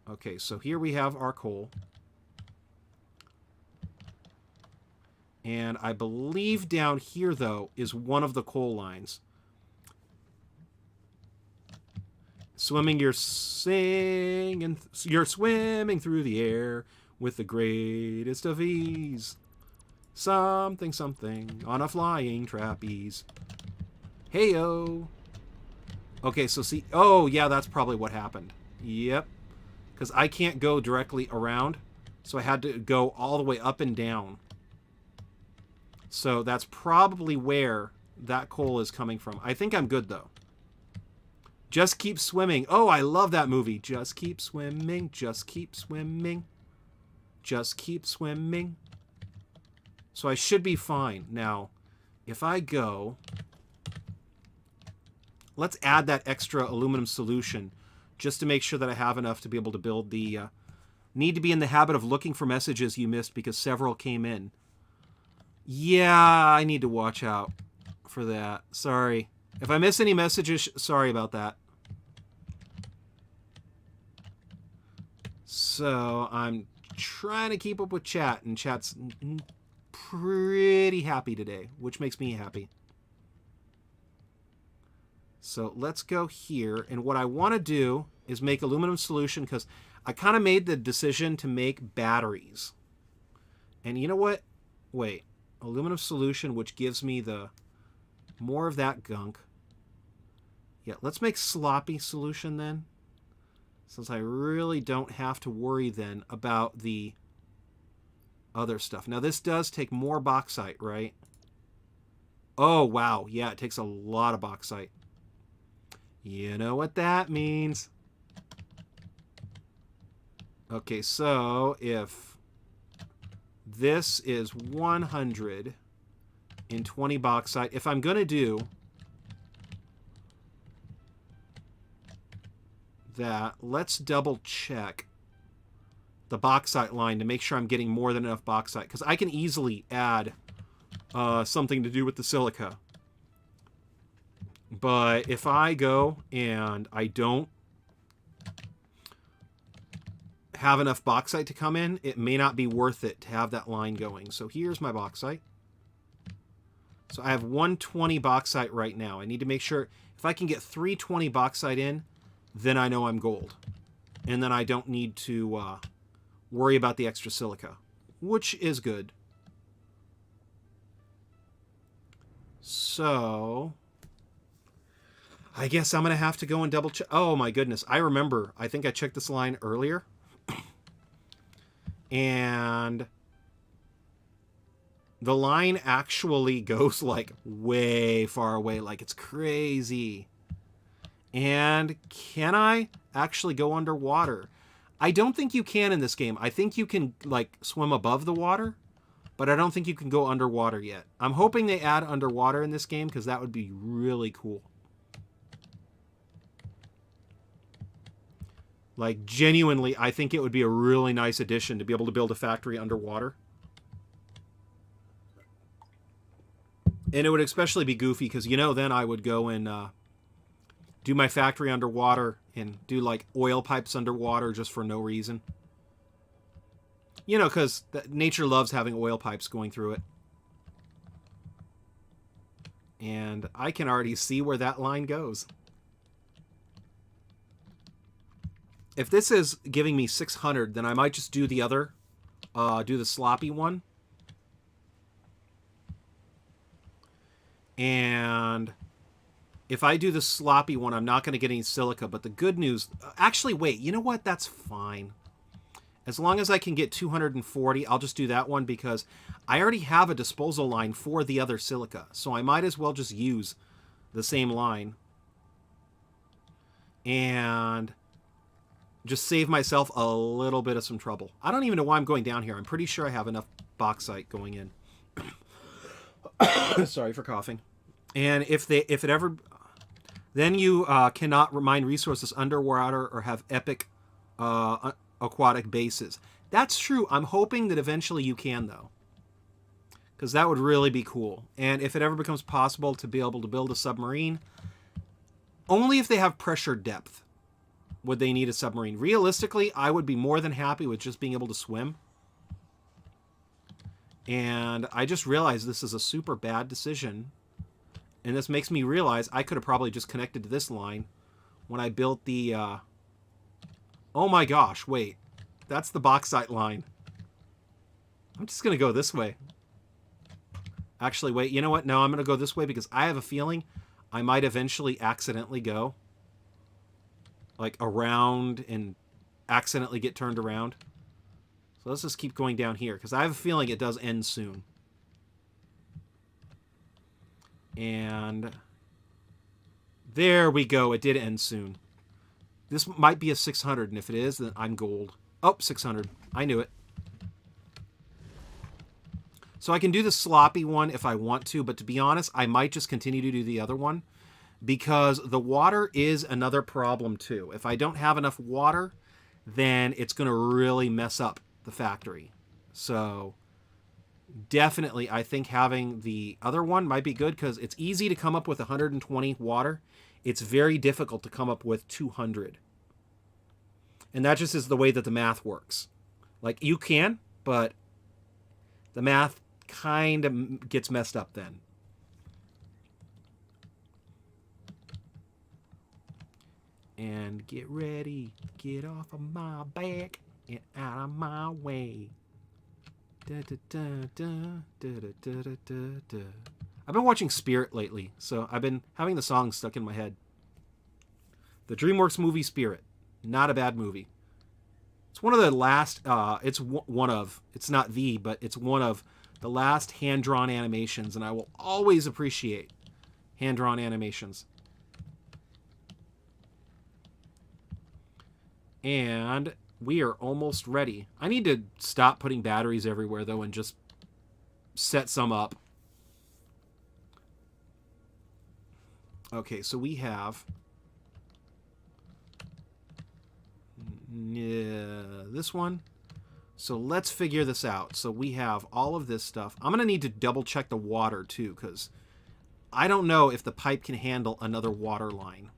Okay, so here we have our coal. And I believe down here, though, is one of the coal lines. You're swimming through the air with the greatest of ease. Something, something on a flying trapeze. Hey-o. Okay, so see... Oh, yeah, that's probably what happened. Yep. Because I can't go directly around, so I had to go all the way up and down. So that's probably where that coal is coming from. I think I'm good, though. Just keep swimming. Oh, I love that movie. Just keep swimming. Just keep swimming. Just keep swimming. So I should be fine. Now, if I go... Let's add that extra aluminum solution just to make sure that I have enough to be able to build the... need to be in the habit of looking for messages you missed because several came in. Yeah, I need to watch out for that. Sorry. If I miss any messages, sorry about that. So, I'm trying to keep up with chat, and chat's pretty happy today, which makes me happy. So let's go here, and what I want to do is make aluminum solution because I kind of made the decision to make batteries. And you know what? Wait, aluminum solution, which gives me the more of that gunk. Yeah, let's make sloppy solution then, since I really don't have to worry then about the other stuff. Now this does take more bauxite, right? Oh, wow. Yeah, it takes a lot of bauxite. You know what that means. Okay, so if this is 120 bauxite, if I'm going to do that, let's double check the bauxite line to make sure I'm getting more than enough bauxite, because I can easily add something to do with the silica. But if I go and I don't have enough bauxite to come in, it may not be worth it to have that line going. So here's my bauxite. So I have 120 bauxite right now. I need to make sure if I can get 320 bauxite in, then I know I'm gold. And then I don't need to worry about the extra silica, which is good. So I guess I'm going to have to go and double check. Oh my goodness. I remember. I think I checked this line earlier. And the line actually goes like way far away. Like it's crazy. And can I actually go underwater? I don't think you can in this game. I think you can like swim above the water, but I don't think you can go underwater yet. I'm hoping they add underwater in this game because that would be really cool. Like, genuinely, I think it would be a really nice addition to be able to build a factory underwater. And it would especially be goofy because, you know, then I would go and do my factory underwater and do, like, oil pipes underwater just for no reason. You know, because nature loves having oil pipes going through it. And I can already see where that line goes. If this is giving me 600, then I might just do the other, do the sloppy one. And if I do the sloppy one, I'm not going to get any silica. But the good news, actually, wait, you know what? That's fine. As long as I can get 240, I'll just do that one because I already have a disposal line for the other silica. So I might as well just use the same line. And just save myself a little bit of some trouble. I don't even know why I'm going down here. I'm pretty sure I have enough bauxite going in. Sorry for coughing. And if it ever, then you cannot mine resources underwater or have epic aquatic bases. That's true. I'm hoping that eventually you can, though, because that would really be cool. And if it ever becomes possible to be able to build a submarine, only if they have pressure depth would they need a submarine. Realistically, I would be more than happy with just being able to swim. And I just realized this is a super bad decision. And this makes me realize I could have probably just connected to this line when I built the... Oh my gosh, wait. That's the bauxite line. I'm just going to go this way. Actually, wait, you know what? No, I'm going to go this way because I have a feeling I might eventually accidentally go like around and accidentally get turned around. So let's just keep going down here because I have a feeling it does end soon. And there we go. It did end soon. This might be a 600, and if it is, then I'm gold. Oh, 600. I knew it. So I can do the sloppy one if I want to, but to be honest, I might just continue to do the other one because the water is another problem too. If I don't have enough water, then it's going to really mess up the factory. So definitely, I think having the other one might be good because it's easy to come up with 120 water. It's very difficult to come up with 200. And that just is the way that the math works. Like, you can, but the math kind of gets messed up then. And get ready, get off of my back and out of my way. Da, da, da, da, da, da, da, da, da. I've been watching Spirit lately, so I've been having the song stuck in my head. The DreamWorks movie Spirit. Not a bad movie. It's one of the last, it's not the, but it's one of the last hand-drawn animations, and I will always appreciate hand-drawn animations. And we are almost ready. I need to stop putting batteries everywhere, though, and just set some up. Okay, so we have this one. So let's figure this out. So we have all of this stuff. I'm going to need to double check the water, too, because I don't know if the pipe can handle another water line.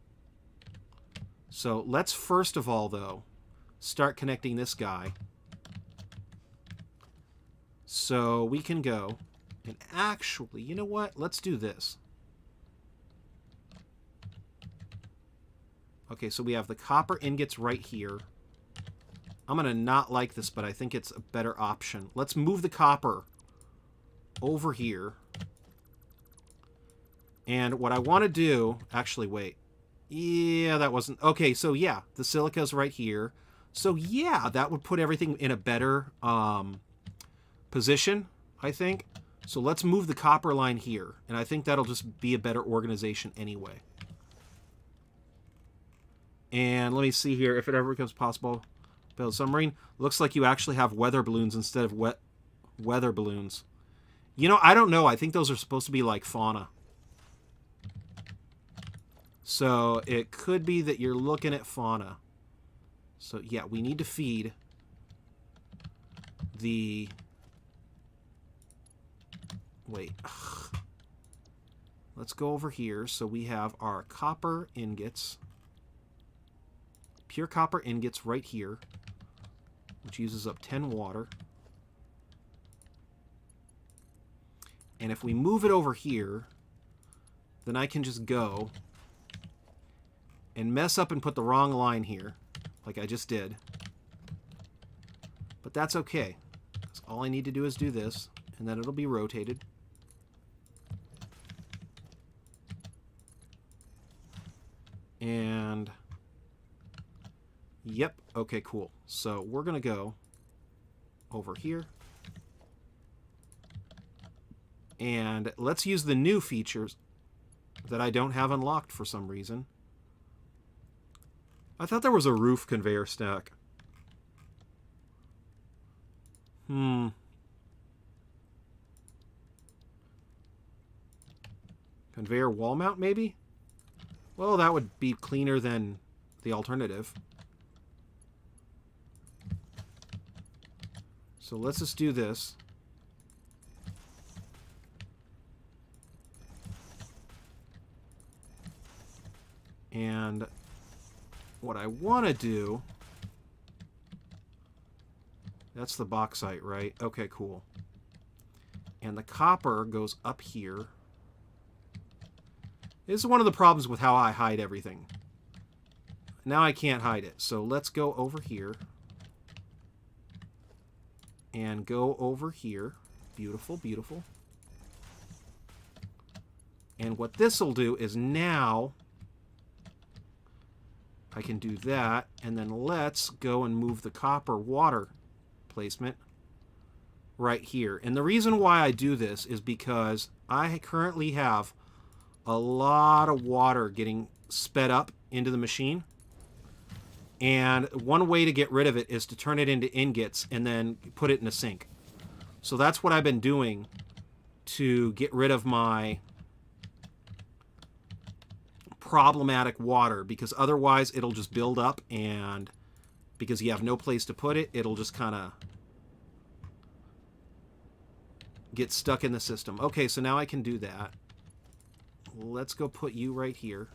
So let's first of all, though, start connecting this guy. So we can go, and actually, you know what? Let's do this. Okay, so we have the copper ingots right here. I'm going to not like this, but I think it's a better option. Let's move the copper over here. And what I want to do... Actually, wait. Yeah, that wasn't... Okay, so yeah, the silica's right here. So yeah, that would put everything in a better position, I think. So let's move the copper line here. And I think that'll just be a better organization anyway. And let me see here if it ever becomes possible. Build a submarine. Looks like you actually have weather balloons instead of weather balloons. You know, I don't know. I think those are supposed to be like fauna. So it could be that you're looking at fauna. So yeah, we need to feed the... Wait. Let's go over here. So we have our copper ingots. Pure copper ingots right here, which uses up 10 water. And if we move it over here, then I can just go and mess up and put the wrong line here, like I just did. But that's okay, because all I need to do is do this, and then it'll be rotated. And... Yep. Okay, cool. So we're going to go over here. And let's use the new features that I don't have unlocked for some reason. I thought there was a roof conveyor stack. Conveyor wall mount, maybe? Well, that would be cleaner than the alternative. So let's just do this. And what I want to do... That's the bauxite, right? Okay, cool. And the copper goes up here. This is one of the problems with how I hide everything. Now I can't hide it. So let's go over here. And go over here. Beautiful, beautiful. And what this will do is now I can do that. And then let's go and move the copper water placement right here. And the reason why I do this is because I currently have a lot of water getting sped up into the machine. And one way to get rid of it is to turn it into ingots and then put it in a sink. So that's what I've been doing to get rid of my problematic water, because otherwise it'll just build up, and because you have no place to put it, it'll just kind of get stuck in the system. Okay, so now I can do that. Let's go put you right here.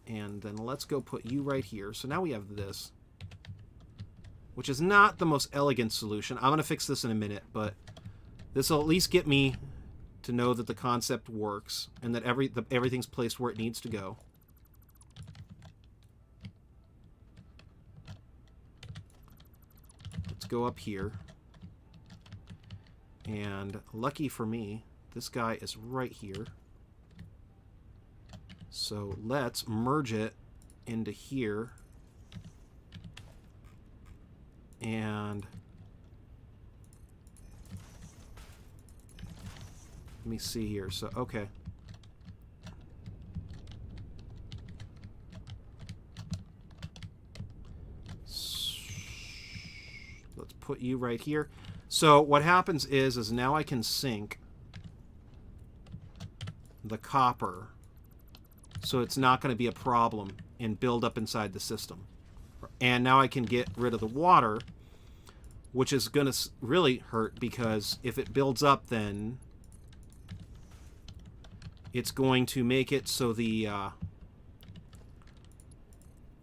And then let's go put you right here. So now we have this, which is not the most elegant solution. I'm going to fix this in a minute, but this will at least get me to know that the concept works and that everything's placed where it needs to go. Let's go up here. And lucky for me, this guy is right here. So let's merge it into here. And let me see here. So, okay. Let's put you right here. So what happens is now I can sink the copper, so it's not going to be a problem and build up inside the system. And now I can get rid of the water, which is going to really hurt, because if it builds up, then it's going to make it so the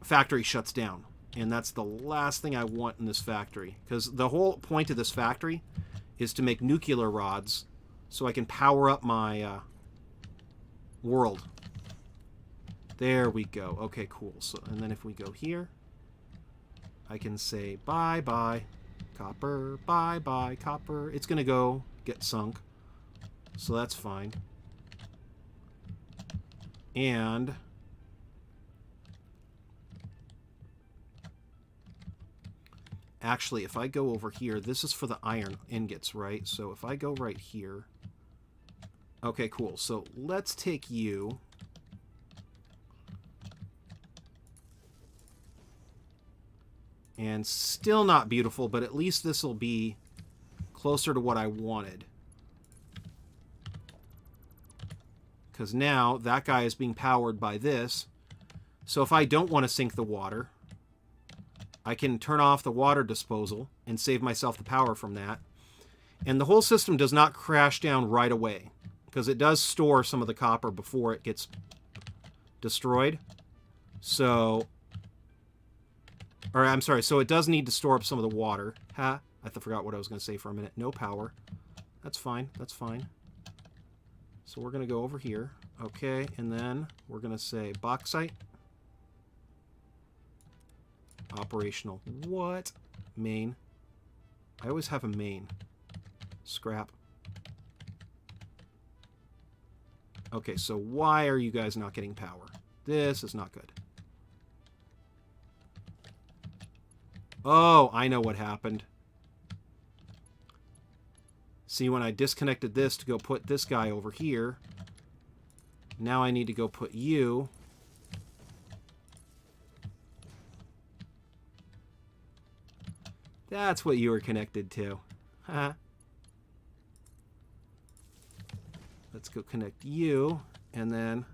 factory shuts down. And that's the last thing I want in this factory. Because the whole point of this factory is to make nuclear rods so I can power up my world. There we go. Okay, cool. So, and then if we go here, I can say bye-bye, copper, bye-bye, copper. It's going to go get sunk. So that's fine. And actually, if I go over here, this is for the iron ingots, right? So if I go right here... Okay, cool. So let's take you... And still not beautiful, but at least this will be closer to what I wanted. Because now that guy is being powered by this. So if I don't want to sink the water, I can turn off the water disposal and save myself the power from that. And the whole system does not crash down right away, because it does store some of the copper before it gets destroyed. So... Or, I'm sorry, so it does need to store up some of the water. Ha! I forgot what I was going to say for a minute. No power. That's fine. That's fine. So we're going to go over here. Okay, and then we're going to say bauxite. Operational. What? Main. I always have a main. Scrap. Okay, so why are you guys not getting power? This is not good. Oh, I know what happened. See, when I disconnected this to go put this guy over here, now I need to go put you. That's what you were connected to. Huh? Let's go connect you, and then...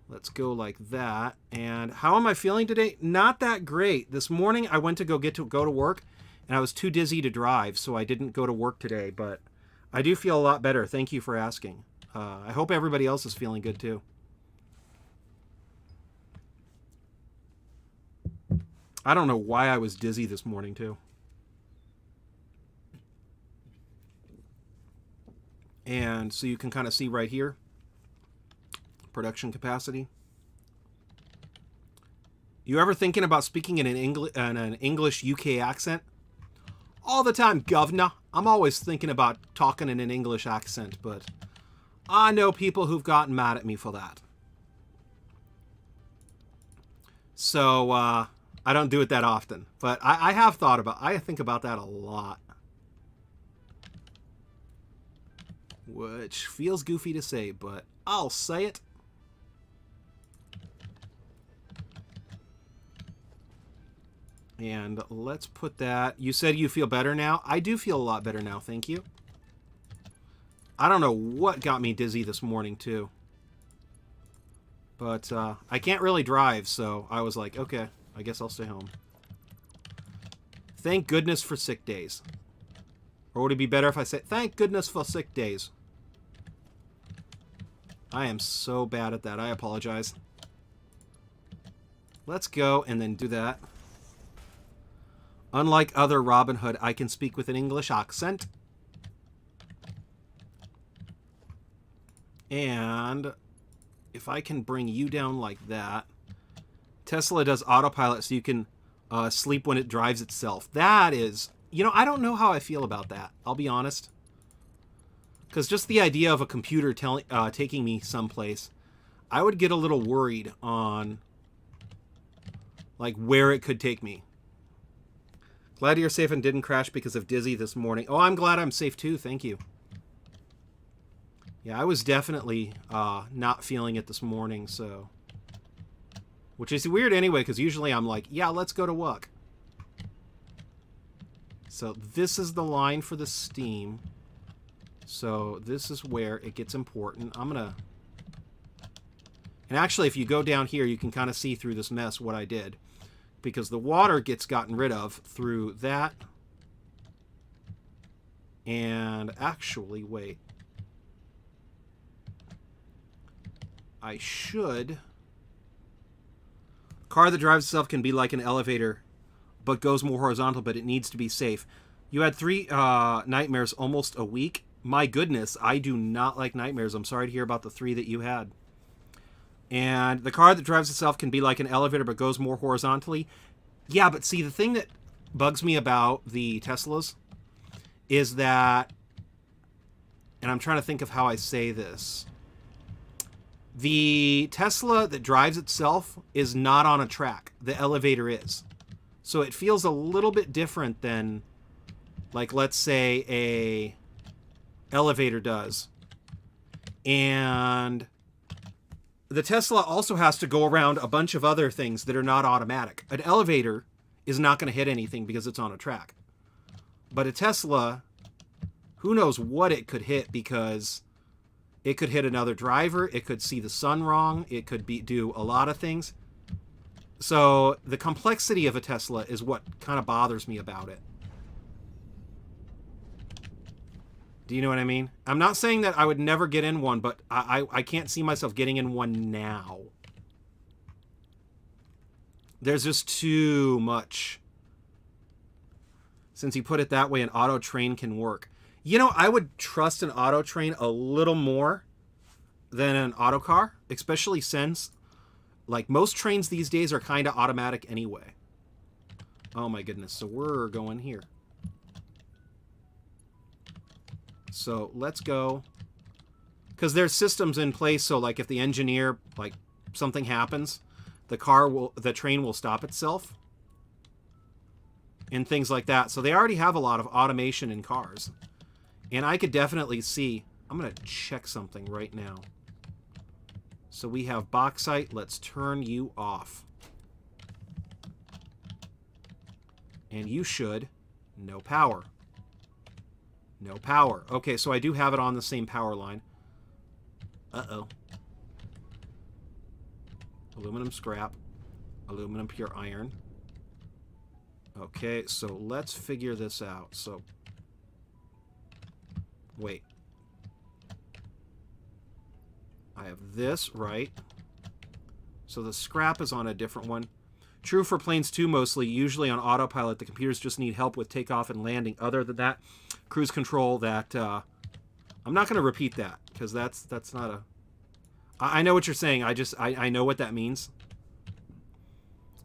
Let's go like that. And how am I feeling today? Not that great. This morning I went to go to work, and I was too dizzy to drive, so I didn't go to work today. But I do feel a lot better. Thank you for asking. I hope everybody else is feeling good too. I don't know why I was dizzy this morning too. And so you can kind of see right here. Production capacity. You ever thinking about speaking in an English UK accent? All the time, governor. I'm always thinking about talking in an English accent, but I know people who've gotten mad at me for that. So I don't do it that often, but I have thought about. I think about that a lot, which feels goofy to say, but I'll say it. And let's put that... You said you feel better now? I do feel a lot better now, thank you. I don't know what got me dizzy this morning, too. But I can't really drive, so I was like, okay, I guess I'll stay home. Thank goodness for sick days. Or would it be better if I said, thank goodness for sick days? I am so bad at that. I apologize. Let's go and then do that. Unlike other Robin Hood, I can speak with an English accent. And if I can bring you down like that. Tesla does autopilot so you can sleep when it drives itself. That is... You know, I don't know how I feel about that. I'll be honest. Because just the idea of a computer taking me someplace, I would get a little worried on like where it could take me. Glad you're safe and didn't crash because of dizzy this morning. Oh, I'm glad I'm safe too. Thank you. Yeah, I was definitely not feeling it this morning, so... Which is weird anyway, because usually I'm like, yeah, let's go to work. So this is the line for the steam. So this is where it gets important. I'm going to... And actually, if you go down here, you can kind of see through this mess what I did. Because the water gets gotten rid of through that. And actually, wait. I should... Car that drives itself can be like an elevator, but goes more horizontal, but it needs to be safe. You had 3 nightmares almost a week. My goodness, I do not like nightmares. I'm sorry to hear about the 3 that you had. And the car that drives itself can be like an elevator, but goes more horizontally. Yeah, but see, the thing that bugs me about the Teslas is that, and I'm trying to think of how I say this, the Tesla that drives itself is not on a track. The elevator is. So it feels a little bit different than, like, let's say a elevator does. And the Tesla also has to go around a bunch of other things that are not automatic. An elevator is not going to hit anything because it's on a track. But a Tesla, who knows what it could hit, because it could hit another driver, it could see the sun wrong, it could do a lot of things. So the complexity of a Tesla is what kind of bothers me about it. Do you know what I mean? I'm not saying that I would never get in one, but I can't see myself getting in one now. There's just too much. Since you put it that way, an auto train can work. You know, I would trust an auto train a little more than an auto car, especially since, like, most trains these days are kind of automatic anyway. Oh my goodness, so we're going here. So let's go, because there's systems in place, so like if the engineer, like, something happens, the train will stop itself and things like that. So they already have a lot of automation in cars. And I could definitely see, I'm going to check something right now. So we have bauxite. Let's turn you off. And you should. No power. No power. Okay, so I do have it on the same power line. Uh-oh. Aluminum scrap. Aluminum pure iron. Okay, so let's figure this out. So, wait. I have this, right? So the scrap is on a different one. True for planes too, mostly. Usually on autopilot, the computers just need help with takeoff and landing. Other than that, cruise control, that... I'm not going to repeat that, because that's not a... I know what you're saying. I know what that means.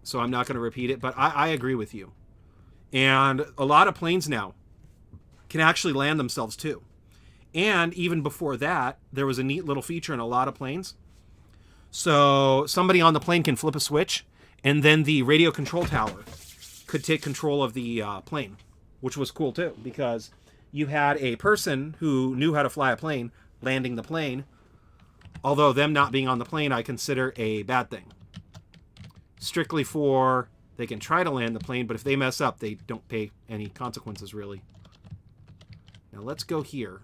So I'm not going to repeat it, but I agree with you. And a lot of planes now can actually land themselves too. And even before that, there was a neat little feature in a lot of planes. So somebody on the plane can flip a switch, and then the radio control tower could take control of the plane, which was cool too, because you had a person who knew how to fly a plane landing the plane, although them not being on the plane I consider a bad thing. Strictly for, they can try to land the plane, but if they mess up, they don't pay any consequences, really. Now let's go here.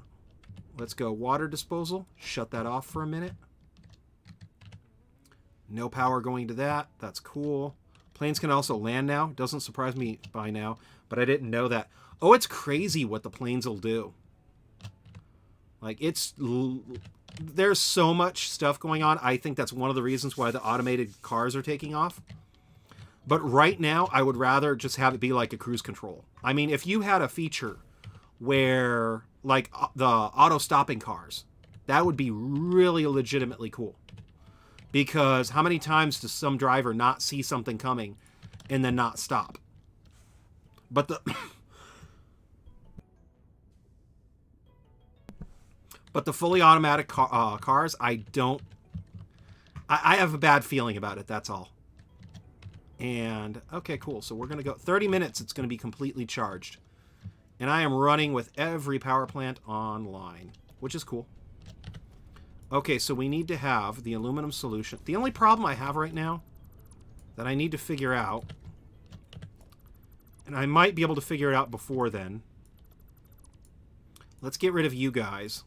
Let's go water disposal. Shut that off for a minute. No power going to that. That's cool. Planes can also land now. Doesn't surprise me by now, but I didn't know that. Oh, it's crazy what the planes will do. Like, there's so much stuff going on. I think that's one of the reasons why the automated cars are taking off. But right now, I would rather just have it be like a cruise control. I mean, if you had a feature where, like, the auto-stopping cars, that would be really legitimately cool. Because how many times does some driver not see something coming and then not stop? But the... But the fully automatic cars, I have a bad feeling about it, that's all. And, okay, cool. So we're going to go 30 minutes. It's going to be completely charged. And I am running with every power plant online, which is cool. Okay, so we need to have the aluminum solution. The only problem I have right now that I need to figure out, and I might be able to figure it out before then. Let's get rid of you guys,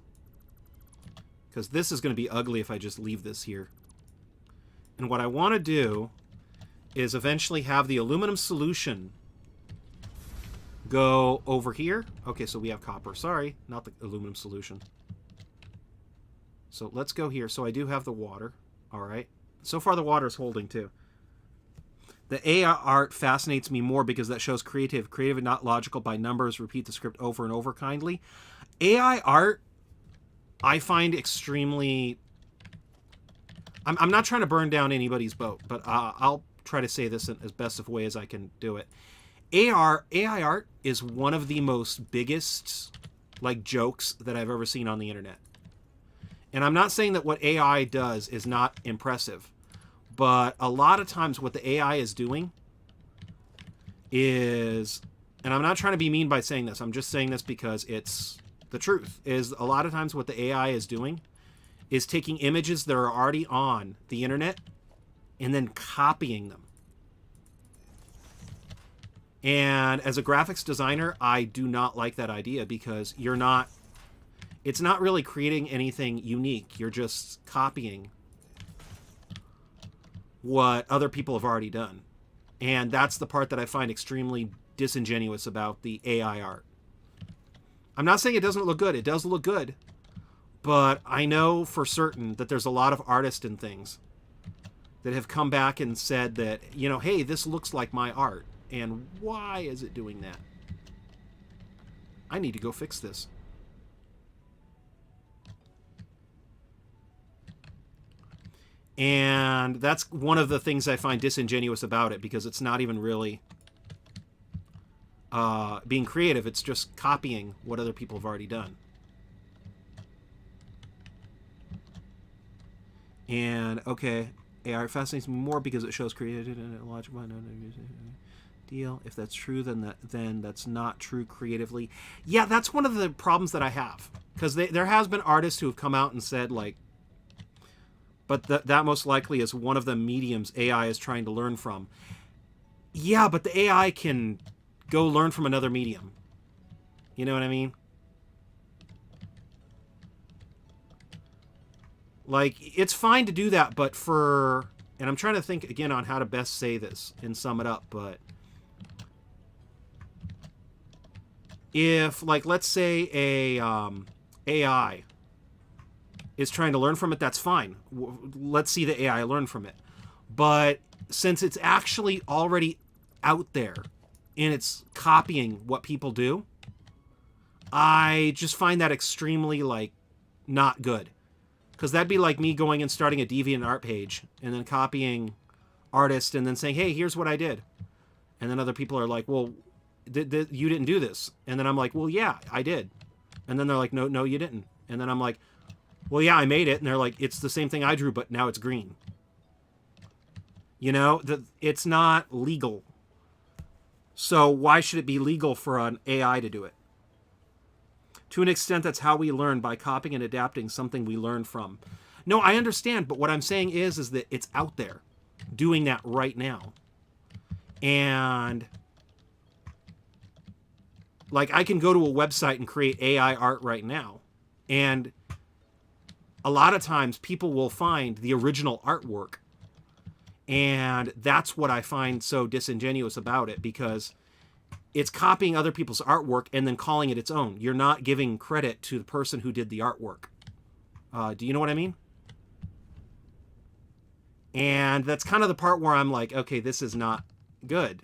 because this is going to be ugly if I just leave this here. And what I want to do is eventually have the aluminum solution go over here. Okay, so we have copper. Sorry, not the aluminum solution. So let's go here. So I do have the water. All right. So far the water is holding too. The AI art fascinates me more because that shows creative and not logical by numbers. Repeat the script over and over kindly. AI art, I find extremely... I'm not trying to burn down anybody's boat, but I'll try to say this in as best of way as I can do it. AI art is one of the most biggest like jokes that I've ever seen on the internet. And I'm not saying that what AI does is not impressive, but a lot of times what the AI is doing is, and I'm not trying to be mean by saying this, I'm just saying this because it's the truth, is a lot of times what the AI is doing is taking images that are already on the internet and then copying them. And as a graphics designer, I do not like that idea because it's not really creating anything unique. You're just copying what other people have already done. And that's the part that I find extremely disingenuous about the AI art. I'm not saying it doesn't look good. It does look good. But I know for certain that there's a lot of artists and things that have come back and said that, you know, hey, this looks like my art. And why is it doing that? I need to go fix this. And that's one of the things I find disingenuous about it, because it's not even really being creative. It's just copying what other people have already done. And, okay, AR fascinates me more because it shows creativity and logical deal. If that's true, then that's not true creatively. Yeah, that's one of the problems that I have. Because there has been artists who have come out and said, like, but that most likely is one of the mediums AI is trying to learn from. Yeah, but the AI can go learn from another medium. You know what I mean? Like, it's fine to do that, but and I'm trying to think again on how to best say this and sum it up, but if, like, let's say a AI is trying to learn from it, that's fine. Let's see the AI learn from it. But since it's actually already out there and it's copying what people do, I just find that extremely, like, not good. Because that'd be like me going and starting a DeviantArt page and then copying artists and then saying, hey, here's what I did. And then other people are like, well, you didn't do this. And then I'm like, well, yeah, I did. And then they're like, no, you didn't. And then I'm like, well, yeah, I made it. And they're like, it's the same thing I drew, but now it's green. You know, it's not legal. So why should it be legal for an AI to do it? To an extent, that's how we learn, by copying and adapting something we learn from. No, I understand, but what I'm saying is that it's out there doing that right now. And, like, I can go to a website and create AI art right now. And a lot of times people will find the original artwork. And that's what I find so disingenuous about it, because it's copying other people's artwork and then calling it its own. You're not giving credit to the person who did the artwork. Do you know what I mean? And that's kind of the part where I'm like, okay, this is not good.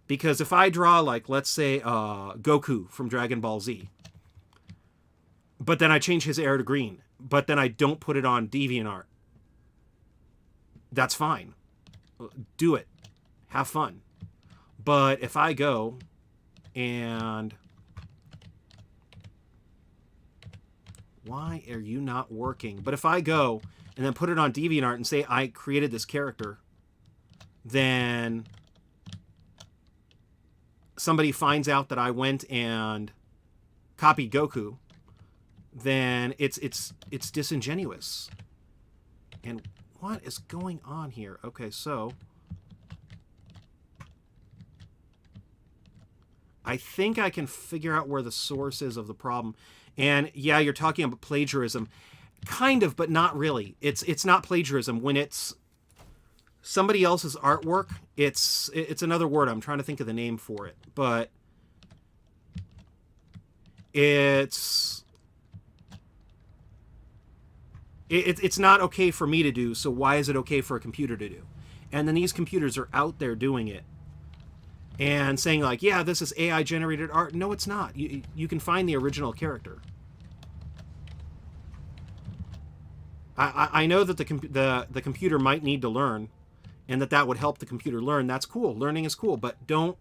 Because if I draw, like, let's say Goku from Dragon Ball Z, but then I change his hair to green, but then I don't put it on DeviantArt, that's fine. Do it. Have fun. But if I go and... Why are you not working? But if I go and then put it on DeviantArt and say I created this character, then somebody finds out that I went and copied Goku, then it's disingenuous. And what is going on here? Okay, so I think I can figure out where the source is of the problem. And yeah, you're talking about plagiarism. Kind of, but not really. It's not plagiarism when it's somebody else's artwork. It's another word. I'm trying to think of the name for it, but it's not okay for me to do. So why is it okay for a computer to do? And then these computers are out there doing it and saying like, yeah, this is AI generated art. No, it's not. You can find the original character. I know that the computer might need to learn, and that would help the computer learn. That's cool. Learning is cool, but don't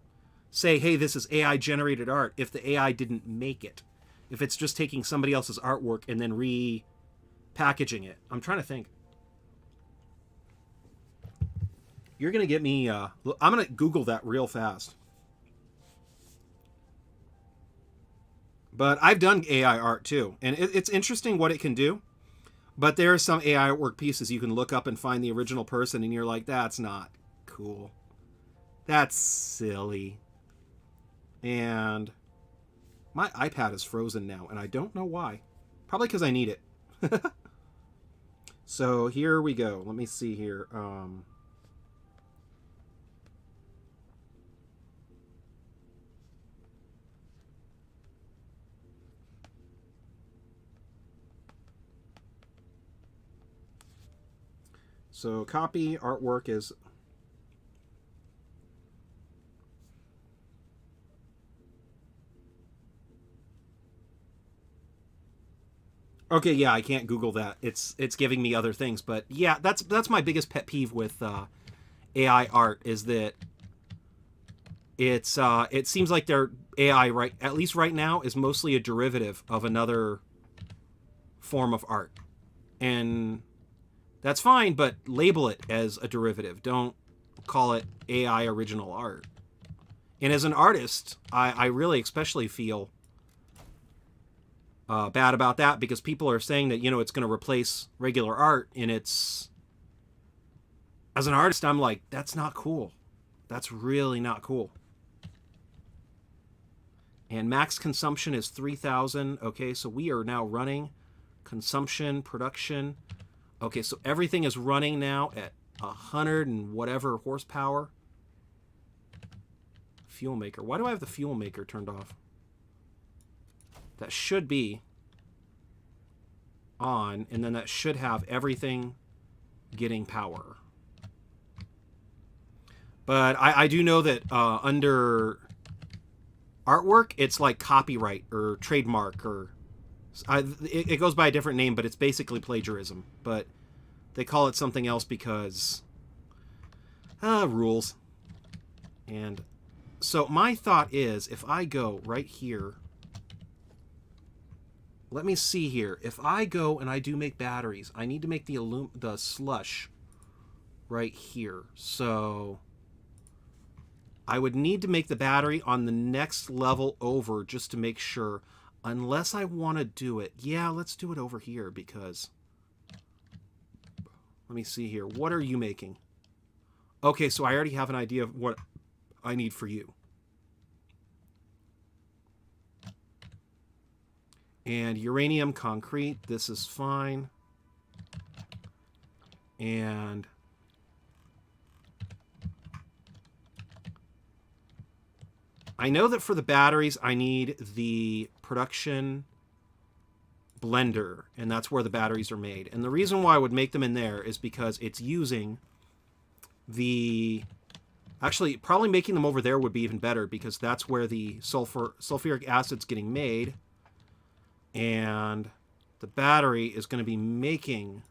say, hey, this is AI generated art if the AI didn't make it. If it's just taking somebody else's artwork and then repackaging it. I'm trying to think. You're going to get me... I'm going to Google that real fast. But I've done AI art too, and it's interesting what it can do. But there are some AI artwork pieces you can look up and find the original person, and you're like, that's not cool. That's silly. And my iPad is frozen now, and I don't know why. Probably because I need it. So here we go. Let me see here. So copy artwork is... Okay, yeah, I can't Google that. It's giving me other things, but yeah, that's my biggest pet peeve with AI art is that it seems like their AI right at least right now is mostly a derivative of another form of art. And that's fine, but label it as a derivative. Don't call it AI original art. And as an artist, I really especially feel bad about that because people are saying that, it's going to replace regular art, and it's... As an artist, I'm like, that's not cool. That's really not cool. And max consumption is 3,000. Okay, so we are now running consumption, production... Okay, so everything is running now at 100 and whatever horsepower. Fuel maker. Why do I have the fuel maker turned off? That should be on, and then that should have everything getting power. But I do know that under artwork, it's like copyright or trademark or... it goes by a different name, but it's basically plagiarism. But they call it something else because rules. And so my thought is, if I go right here, let me see here. If I go and I do make batteries, I need to make the slush right here. So I would need to make the battery on the next level over just to make sure. Unless I want to do it. Yeah, let's do it over here because... Let me see here. What are you making? Okay, so I already have an idea of what I need for you. And uranium concrete. This is fine. And... I know that for the batteries, I need the production blender, and that's where the batteries are made. And the reason why I would make them in there is because it's using the... Actually, probably making them over there would be even better because that's where the sulfuric acid's getting made. And the battery is going to be making...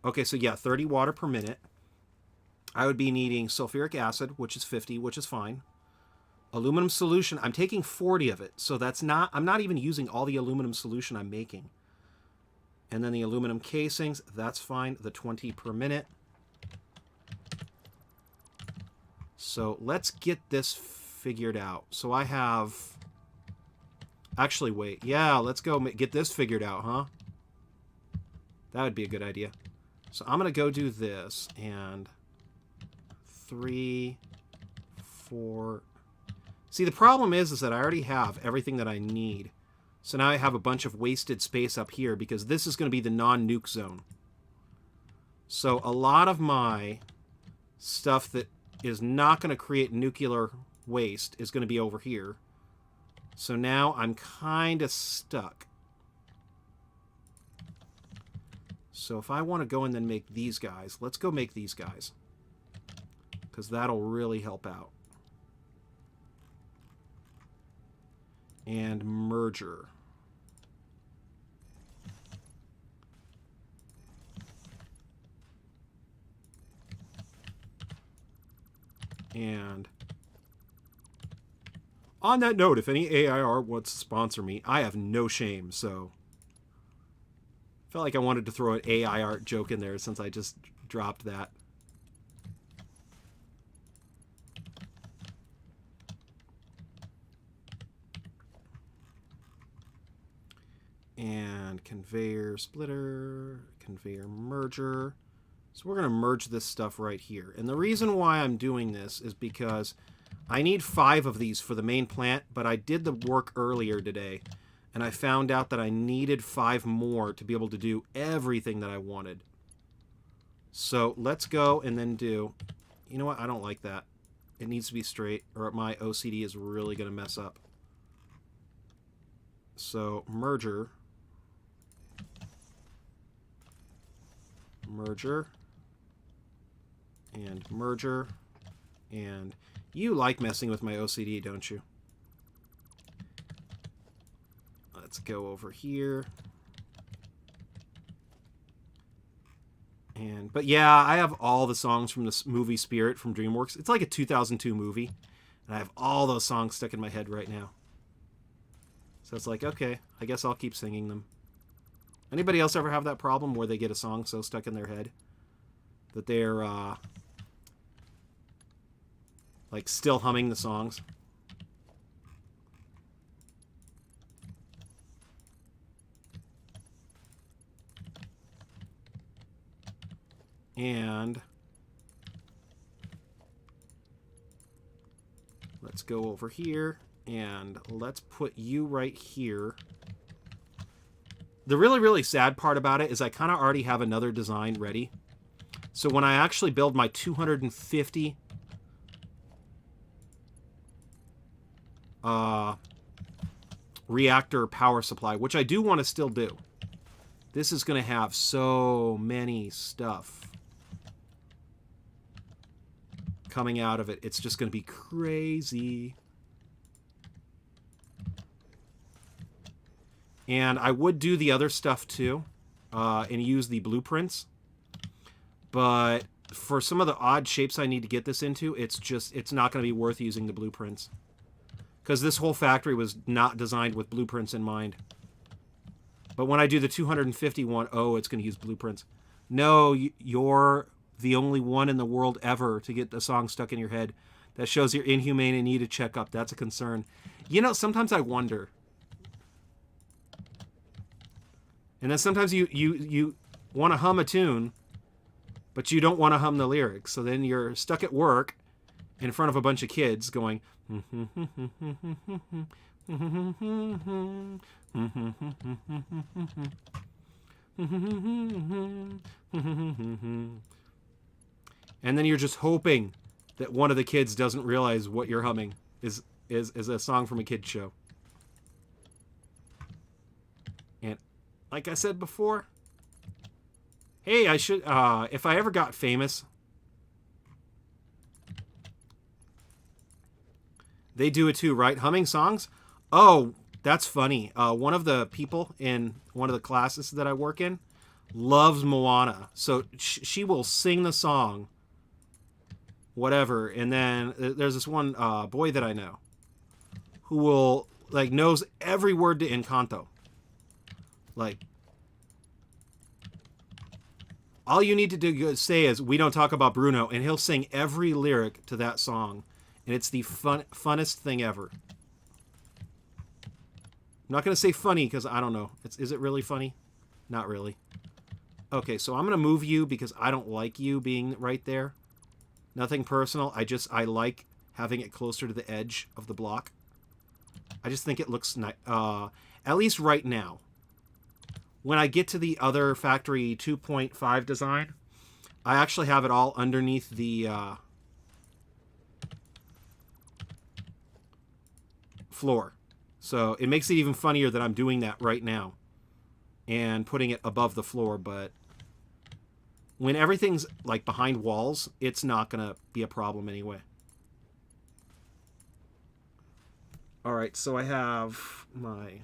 Okay, so yeah, 30 water per minute. I would be needing sulfuric acid, which is 50, which is fine. Aluminum solution, I'm taking 40 of it, so that's not... I'm not even using all the aluminum solution I'm making. And then the aluminum casings, that's fine, the 20 per minute. So let's get this figured out. So I have... Actually, wait. Yeah, let's go get this figured out, huh? That would be a good idea. So I'm going to go do this, and... 3, 4... See, the problem is that I already have everything that I need. So now I have a bunch of wasted space up here because this is going to be the non-nuke zone. So a lot of my stuff that is not going to create nuclear waste is going to be over here. So now I'm kind of stuck. So if I want to go and then make these guys, let's go make these guys. Because that'll really help out. And merger. And on that note, if any AIR wants to sponsor me, I have no shame, so felt like I wanted to throw an AIR joke in there since I just dropped that. And conveyor splitter, conveyor merger. So we're going to merge this stuff right here. And the reason why I'm doing this is because I need 5 of these for the main plant, but I did the work earlier today, and I found out that I needed 5 more to be able to do everything that I wanted. So let's go and then do... You know what? I don't like that. It needs to be straight, or my OCD is really going to mess up. So merger... merger, and merger, and you like messing with my OCD, don't you? Let's go over here. But yeah, I have all the songs from this movie Spirit from DreamWorks. It's like a 2002 movie, and I have all those songs stuck in my head right now. So it's like, okay, I guess I'll keep singing them. Anybody else ever have that problem where they get a song so stuck in their head that they're, like, still humming the songs? And let's go over here, and let's put you right here. The really, really sad part about it is I kind of already have another design ready. So when I actually build my 250 reactor power supply, which I do want to still do, this is going to have so many stuff coming out of it. It's just going to be crazy. And I would do the other stuff too, and use the blueprints. But for some of the odd shapes I need to get this into, it's not going to be worth using the blueprints. Because this whole factory was not designed with blueprints in mind. But when I do the 250 one, oh, it's going to use blueprints. No, you're the only one in the world ever to get the song stuck in your head. That shows you're inhumane and need to check up. That's a concern. You know, sometimes I wonder... And then sometimes you want to hum a tune, but you don't want to hum the lyrics. So then you're stuck at work in front of a bunch of kids going... And then you're just hoping that one of the kids doesn't realize what you're humming is a song from a kid's show. And like I said before, hey, I should, if I ever got famous, they do it too, right? Humming songs? Oh, that's funny. One of the people in one of the classes that I work in loves Moana. So she will sing the song, whatever. And then there's this one boy that I know who will, like, knows every word to Encanto. Like, all you need to say is, "We don't talk about Bruno," and he'll sing every lyric to that song. And it's the funnest thing ever. I'm not going to say funny because I don't know. Is it really funny? Not really. Okay, so I'm going to move you because I don't like you being right there. Nothing personal. I like having it closer to the edge of the block. I just think it looks nice. At least right now. When I get to the other factory 2.5 design, I actually have it all underneath the floor. So it makes it even funnier that I'm doing that right now and putting it above the floor. But when everything's like behind walls, it's not going to be a problem anyway. All right, so I have my...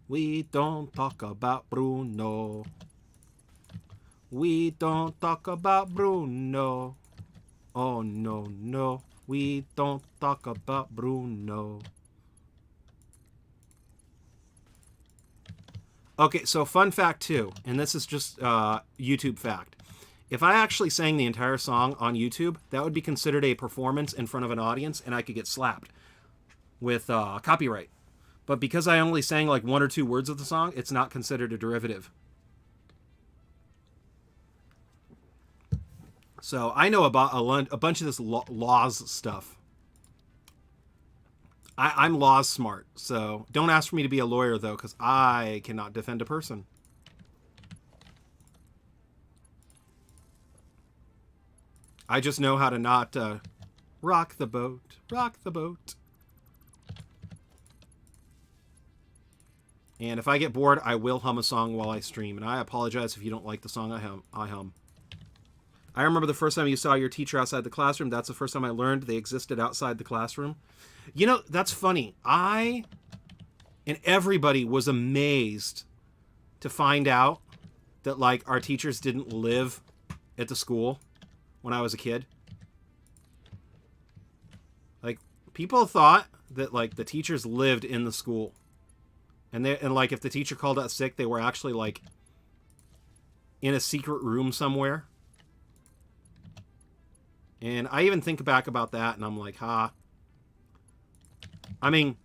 We don't talk about Bruno. We don't talk about Bruno. Oh, no, no. We don't talk about Bruno. Okay, so fun fact too, and this is just YouTube fact. If I actually sang the entire song on YouTube, that would be considered a performance in front of an audience, and I could get slapped with copyright. But because I only sang like 1 or 2 words of the song, it's not considered a derivative. So I know about a bunch of this laws stuff. I'm laws smart, so don't ask for me to be a lawyer, though, because I cannot defend a person. I just know how to not rock the boat, rock the boat. And if I get bored, I will hum a song while I stream, and I apologize if you don't like the song I hum. I remember the first time you saw your teacher outside the classroom. That's the first time I learned they existed outside the classroom. You know, that's funny. I and everybody was amazed to find out that, like, our teachers didn't live at the school when I was a kid. Like, people thought that, like, the teachers lived in the school. And like, if the teacher called out sick, they were actually, like, in a secret room somewhere. And I even think back about that, and I'm like, ha. I mean,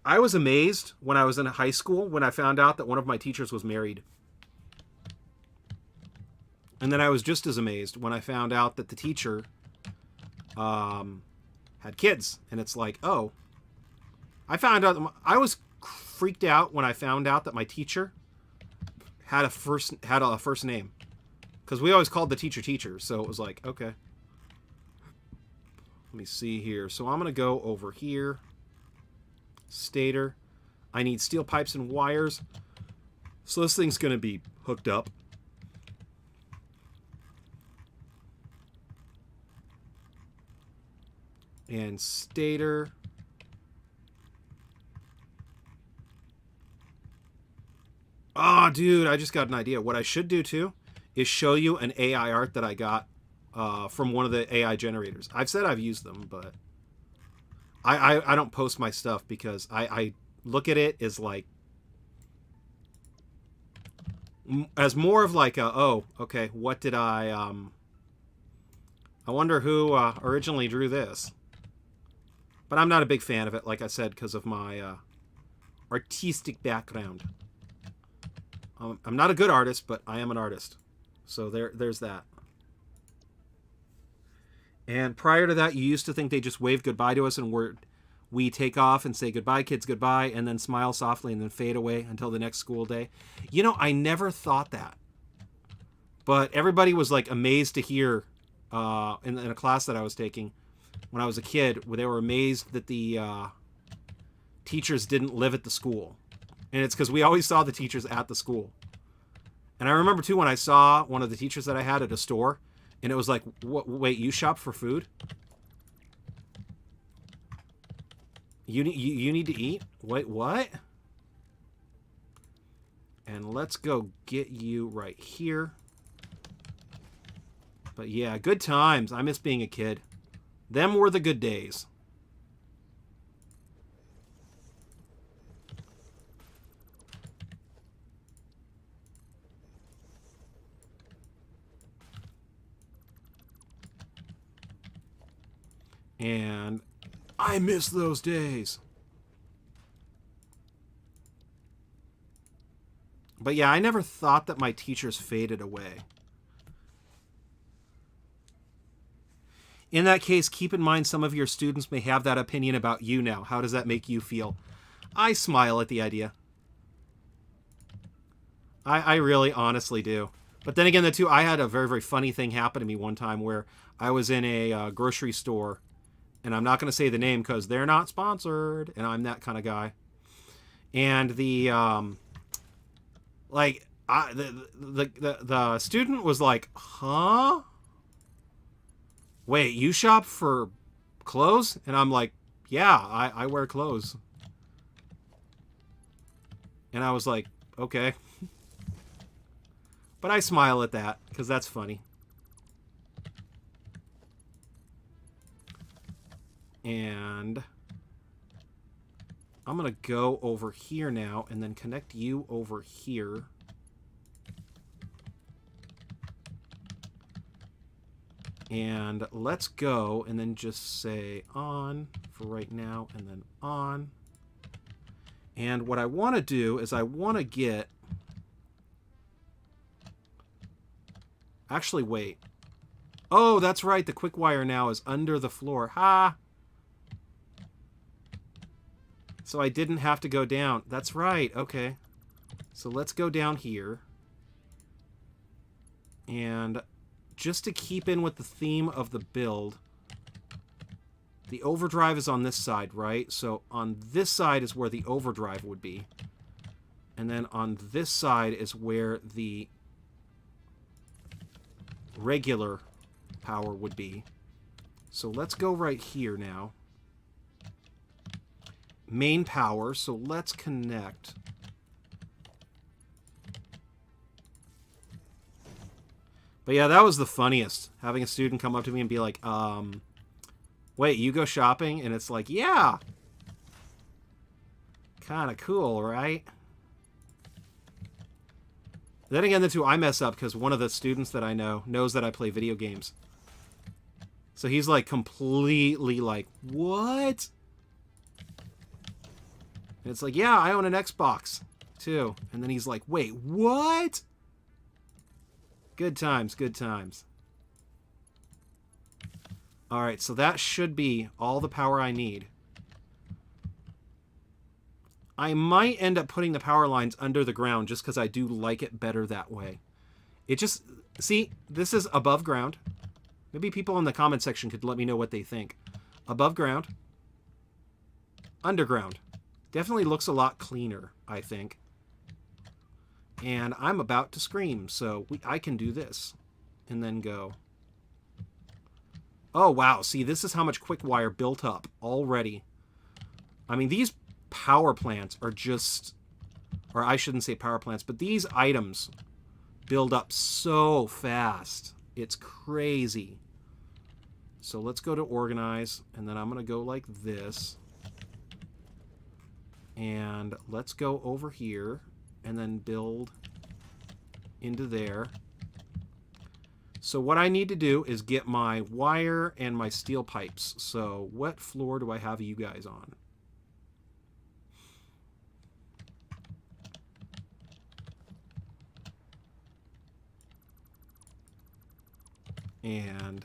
I was amazed when I was in high school when I found out that one of my teachers was married. And then I was just as amazed when I found out that the teacher had kids. And it's like, oh. I found out... I was freaked out when I found out that my teacher had a first name. Because we always called the teacher. So it was like, okay. Let me see here. So I'm going to go over here. Stator. I need steel pipes and wires. So this thing's going to be hooked up. And stator. Oh, dude, I just got an idea. What I should do, too, is show you an AI art that I got from one of the AI generators. I've said I've used them, but I don't post my stuff because I look at it as like as more of like a, oh, okay, what did I wonder who originally drew this. But I'm not a big fan of it, like I said, because of my artistic background. I'm not a good artist, but I am an artist. So there's that. And prior to that, you used to think they just waved goodbye to us and we take off and say goodbye, kids, goodbye, and then smile softly and then fade away until the next school day. You know, I never thought that. But everybody was like amazed to hear in a class that I was taking when I was a kid, where they were amazed that the teachers didn't live at the school. And it's because we always saw the teachers at the school. And I remember, too, when I saw one of the teachers that I had at a store, and it was like, wait, you shop for food? You need to eat? Wait, what? And let's go get you right here. But yeah, good times. I miss being a kid. Them were the good days. And I miss those days. But yeah, I never thought that my teachers faded away. In that case, keep in mind some of your students may have that opinion about you now. How does that make you feel? I smile at the idea. I really honestly do. But then again, I had a very, very funny thing happen to me one time where I was in a grocery store, and I'm not going to say the name because they're not sponsored, and I'm that kind of guy. And the student was like, "Huh? Wait, you shop for clothes?" And I'm like, "Yeah, I wear clothes." And I was like, "Okay." But I smile at that because that's funny. And I'm going to go over here now and then connect you over here. And let's go and then just say on for right now and then on. And what I want to do is I want to get... Actually, wait. Oh, that's right. The quick wire now is under the floor. Ha! So I didn't have to go down. That's right. Okay. So let's go down here. And just to keep in with the theme of the build, the overdrive is on this side, right? So on this side is where the overdrive would be. And then on this side is where the regular power would be. So let's go right here now. Main power, so let's connect. But yeah, that was the funniest. Having a student come up to me and be like, wait, you go shopping? And it's like, yeah. Kind of cool, right? Then again, I mess up because one of the students that I know knows that I play video games. So he's like completely like, what? And it's like, yeah, I own an Xbox too. And then he's like, wait, what? Good times, good times. All right, so that should be all the power I need. I might end up putting the power lines under the ground just because I do like it better that way. It just... See, this is above ground. Maybe people in the comment section could let me know what they think. Above ground. Underground. Definitely looks a lot cleaner, I think. And I'm about to scream, so I can do this. And then go. Oh, wow. See, this is how much quick wire built up already. I mean, these power plants are just... Or I shouldn't say power plants, but these items build up so fast. It's crazy. So let's go to organize, and then I'm going to go like this. And let's go over here and then build into there. So what I need to do is get my wire and my steel pipes. So what floor do I have you guys on? And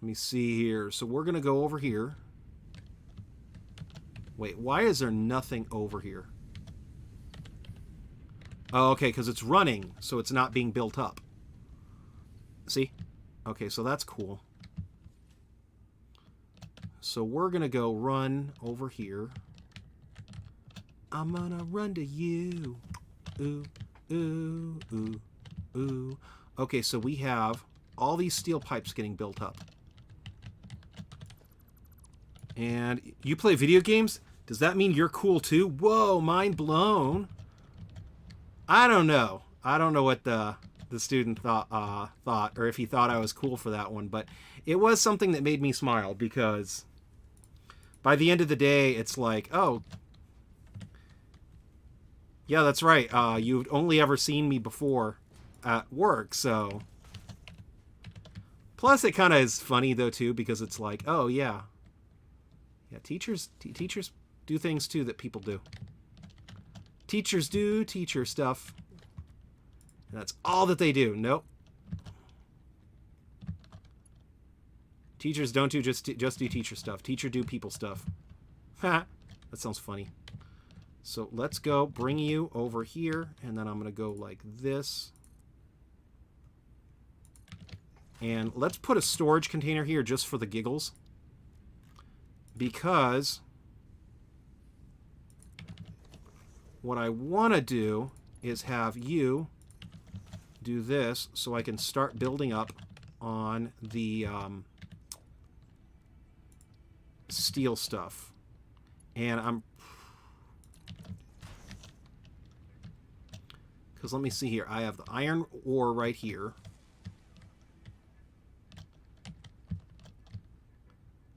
let me see here. So we're going to go over here. Wait, why is there nothing over here? Oh, okay, because it's running, so it's not being built up. See? Okay, so that's cool. So we're going to go run over here. I'm going to run to you. Ooh, ooh, ooh, ooh. Okay, so we have all these steel pipes getting built up. And you play video games? Does that mean you're cool too? Whoa, mind blown. I don't know. I don't know what the student thought, or if he thought I was cool for that one, but it was something that made me smile because by the end of the day, it's like, oh, yeah, that's right. You've only ever seen me before at work, so. Plus, it kind of is funny though too because it's like, oh yeah, yeah, teachers do things too that people do. Teachers do teacher stuff. And that's all that they do. Nope. Teachers don't do just do teacher stuff. Teacher do people stuff. Ha! That sounds funny. So let's go bring you over here, and then I'm going to go like this. And let's put a storage container here just for the giggles. Because what I want to do is have you do this so I can start building up on the steel stuff. And because let me see here. I have the iron ore right here.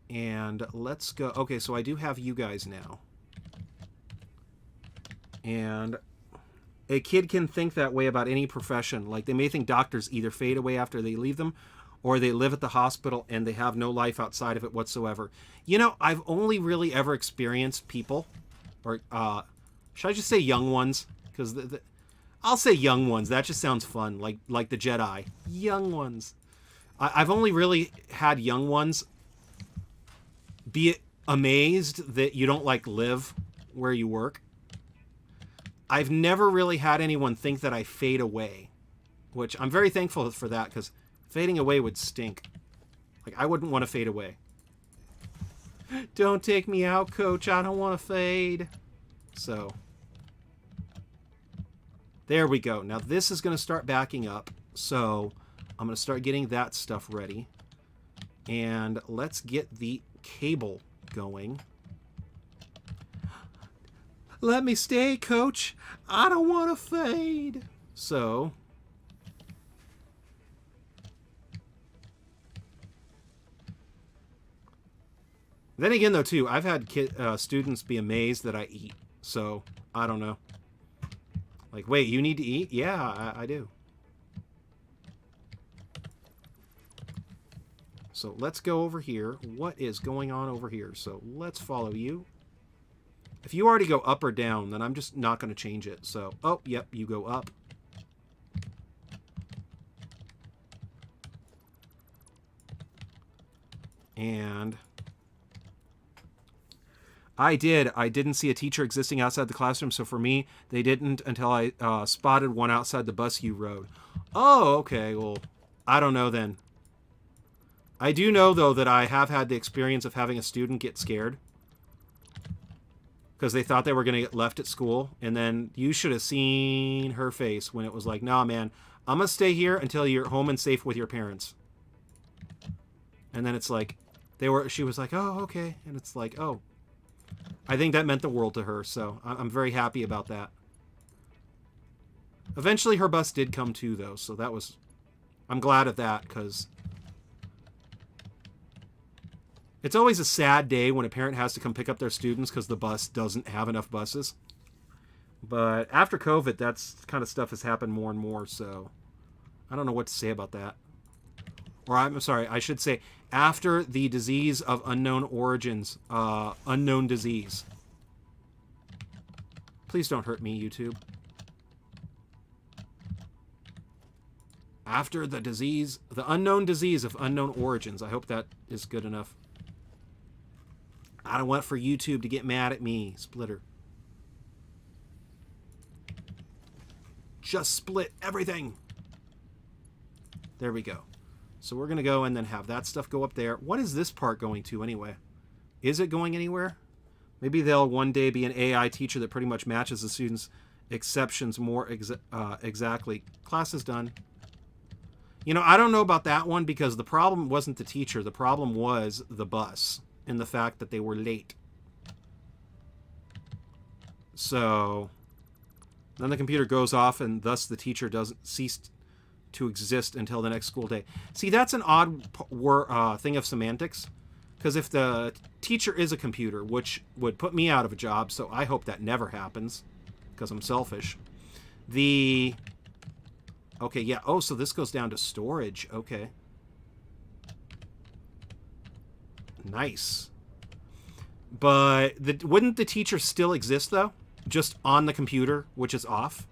And let's go. Okay, so I do have you guys now. And a kid can think that way about any profession. Like, they may think doctors either fade away after they leave them, or they live at the hospital and they have no life outside of it whatsoever. You know, I've only really ever experienced people, or should I just say young ones? Because I'll say young ones. That just sounds fun, like the Jedi. Young ones. I've only really had young ones be amazed that you don't, like, live where you work. I've never really had anyone think that I fade away, which I'm very thankful for that, because fading away would stink. Like, I wouldn't want to fade away. Don't take me out, coach. I don't want to fade. So, there we go. Now, this is going to start backing up. So, I'm going to start getting that stuff ready. And let's get the cable going. Let me stay, coach. I don't want to fade. So, then again, though, too, I've had students be amazed that I eat. So, I don't know. Like, wait, you need to eat? Yeah, I do. So, let's go over here. What is going on over here? So, let's follow you. If you already go up or down, then I'm just not going to change it. So, oh, yep, you go up. And I didn't see a teacher existing outside the classroom, so for me, they didn't until I spotted one outside the bus you rode. Oh, okay, well, I don't know then. I do know, though, that I have had the experience of having a student get scared because they thought they were going to get left at school, and then you should have seen her face when it was like, nah, man, I'm going to stay here until you're home and safe with your parents. And then it's like, she was like, oh, okay. And it's like, oh, I think that meant the world to her, so I'm very happy about that. Eventually her bus did come too, though, so that was, I'm glad of that, because it's always a sad day when a parent has to come pick up their students because the bus doesn't have enough buses. But after COVID, that kind of stuff has happened more and more, so I don't know what to say about that. Or I'm sorry, I should say after the disease of unknown origins, unknown disease. Please don't hurt me, YouTube. After the disease, the unknown disease of unknown origins. I hope that is good enough. I don't want for YouTube to get mad at me, Splitter. Just split everything. There we go. So we're going to go and then have that stuff go up there. What is this part going to anyway? Is it going anywhere? Maybe they'll one day be an AI teacher that pretty much matches the students' exceptions more exactly. Class is done. You know, I don't know about that one because the problem wasn't the teacher. The problem was the bus and the fact that they were late. So then the computer goes off and thus the teacher doesn't cease to exist until the next school day. See, that's an odd thing of semantics, because if the teacher is a computer, which would put me out of a job, so I hope that never happens, because I'm selfish. Okay, yeah, oh, so this goes down to storage. Okay. Nice. But wouldn't the teacher still exist, though? Just on the computer, which is off?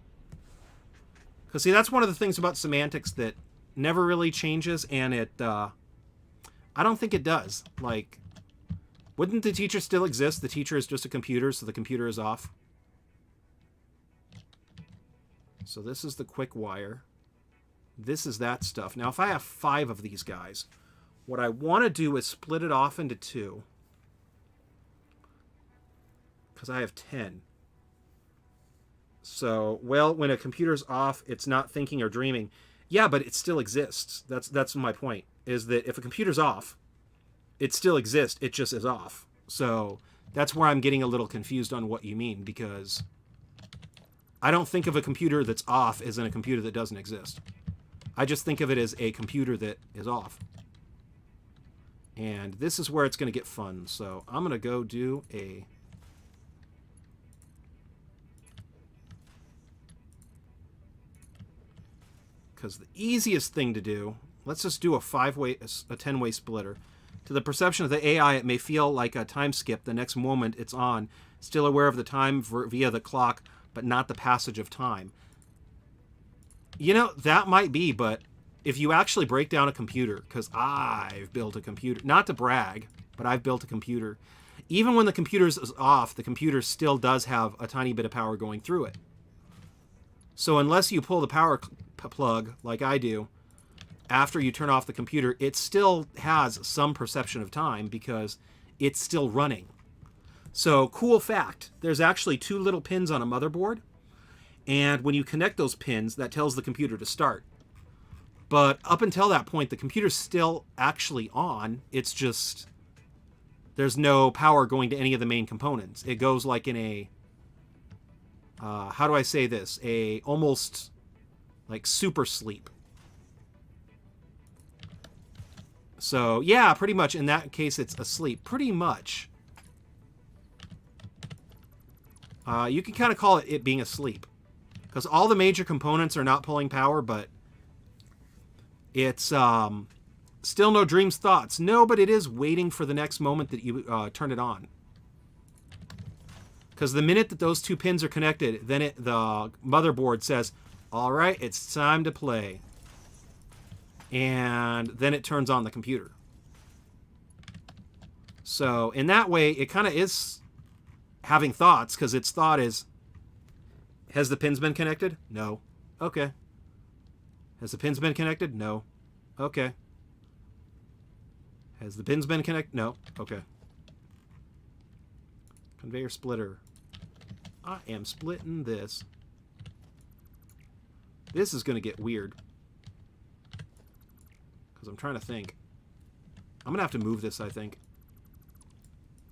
Because, see, that's one of the things about semantics that never really changes, and I I don't think it does. Like, wouldn't the teacher still exist? The teacher is just a computer, so the computer is off. So this is the quick wire. This is that stuff. Now, if I have 5 of these guys, what I want to do is split it off into 2. Because I have 10. So, well, when a computer's off, it's not thinking or dreaming. Yeah, but it still exists. That's my point, is that if a computer's off, it still exists. It just is off. So that's where I'm getting a little confused on what you mean, because I don't think of a computer that's off as in a computer that doesn't exist. I just think of it as a computer that is off. And this is where it's going to get fun. So I'm going to go do a... Because the easiest thing to do, let's just do a 10-way splitter. To the perception of the AI, it may feel like a time skip. The next moment it's on, still aware of the time via the clock, but not the passage of time. You know, that might be, but if you actually break down a computer, because I've built a computer, not to brag, but I've built a computer. Even when the computer is off, the computer still does have a tiny bit of power going through it. So unless you pull the power plug, like I do, after you turn off the computer, it still has some perception of time because it's still running. So, cool fact, there's actually 2 little pins on a motherboard, and when you connect those pins, that tells the computer to start. But up until that point, the computer's still actually on. It's just there's no power going to any of the main components. It goes like in a how do I say this? A almost like super sleep. So, yeah, pretty much in that case it's asleep. Pretty much. You can kind of call it being asleep. Because all the major components are not pulling power, but it's still no dreams, thoughts. No, but it is waiting for the next moment that you turn it on. Because the minute that those 2 pins are connected, then the motherboard says, all right, it's time to play. And then it turns on the computer. So in that way, it kind of is having thoughts, because its thought is, has the pins been connected? No. Okay. Has the pins been connected? No. Okay. Has the pins been connected? No. Okay. Conveyor splitter. I am splitting this. This is going to get weird. Because I'm trying to think. I'm going to have to move this, I think.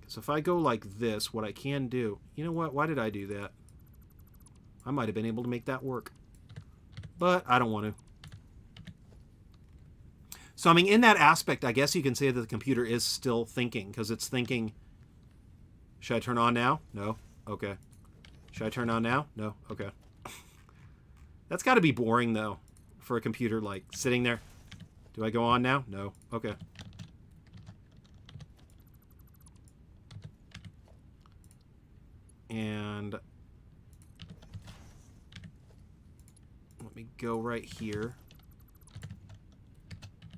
Because if I go like this, what I can do... You know what? Why did I do that? I might have been able to make that work. But I don't want to. So, I mean, in that aspect, I guess you can say that the computer is still thinking. Because it's thinking... Should I turn on now? No. Okay. Should I turn on now? No. Okay. That's got to be boring, though. For a computer, like, sitting there. Do I go on now? No. Okay. And let me go right here.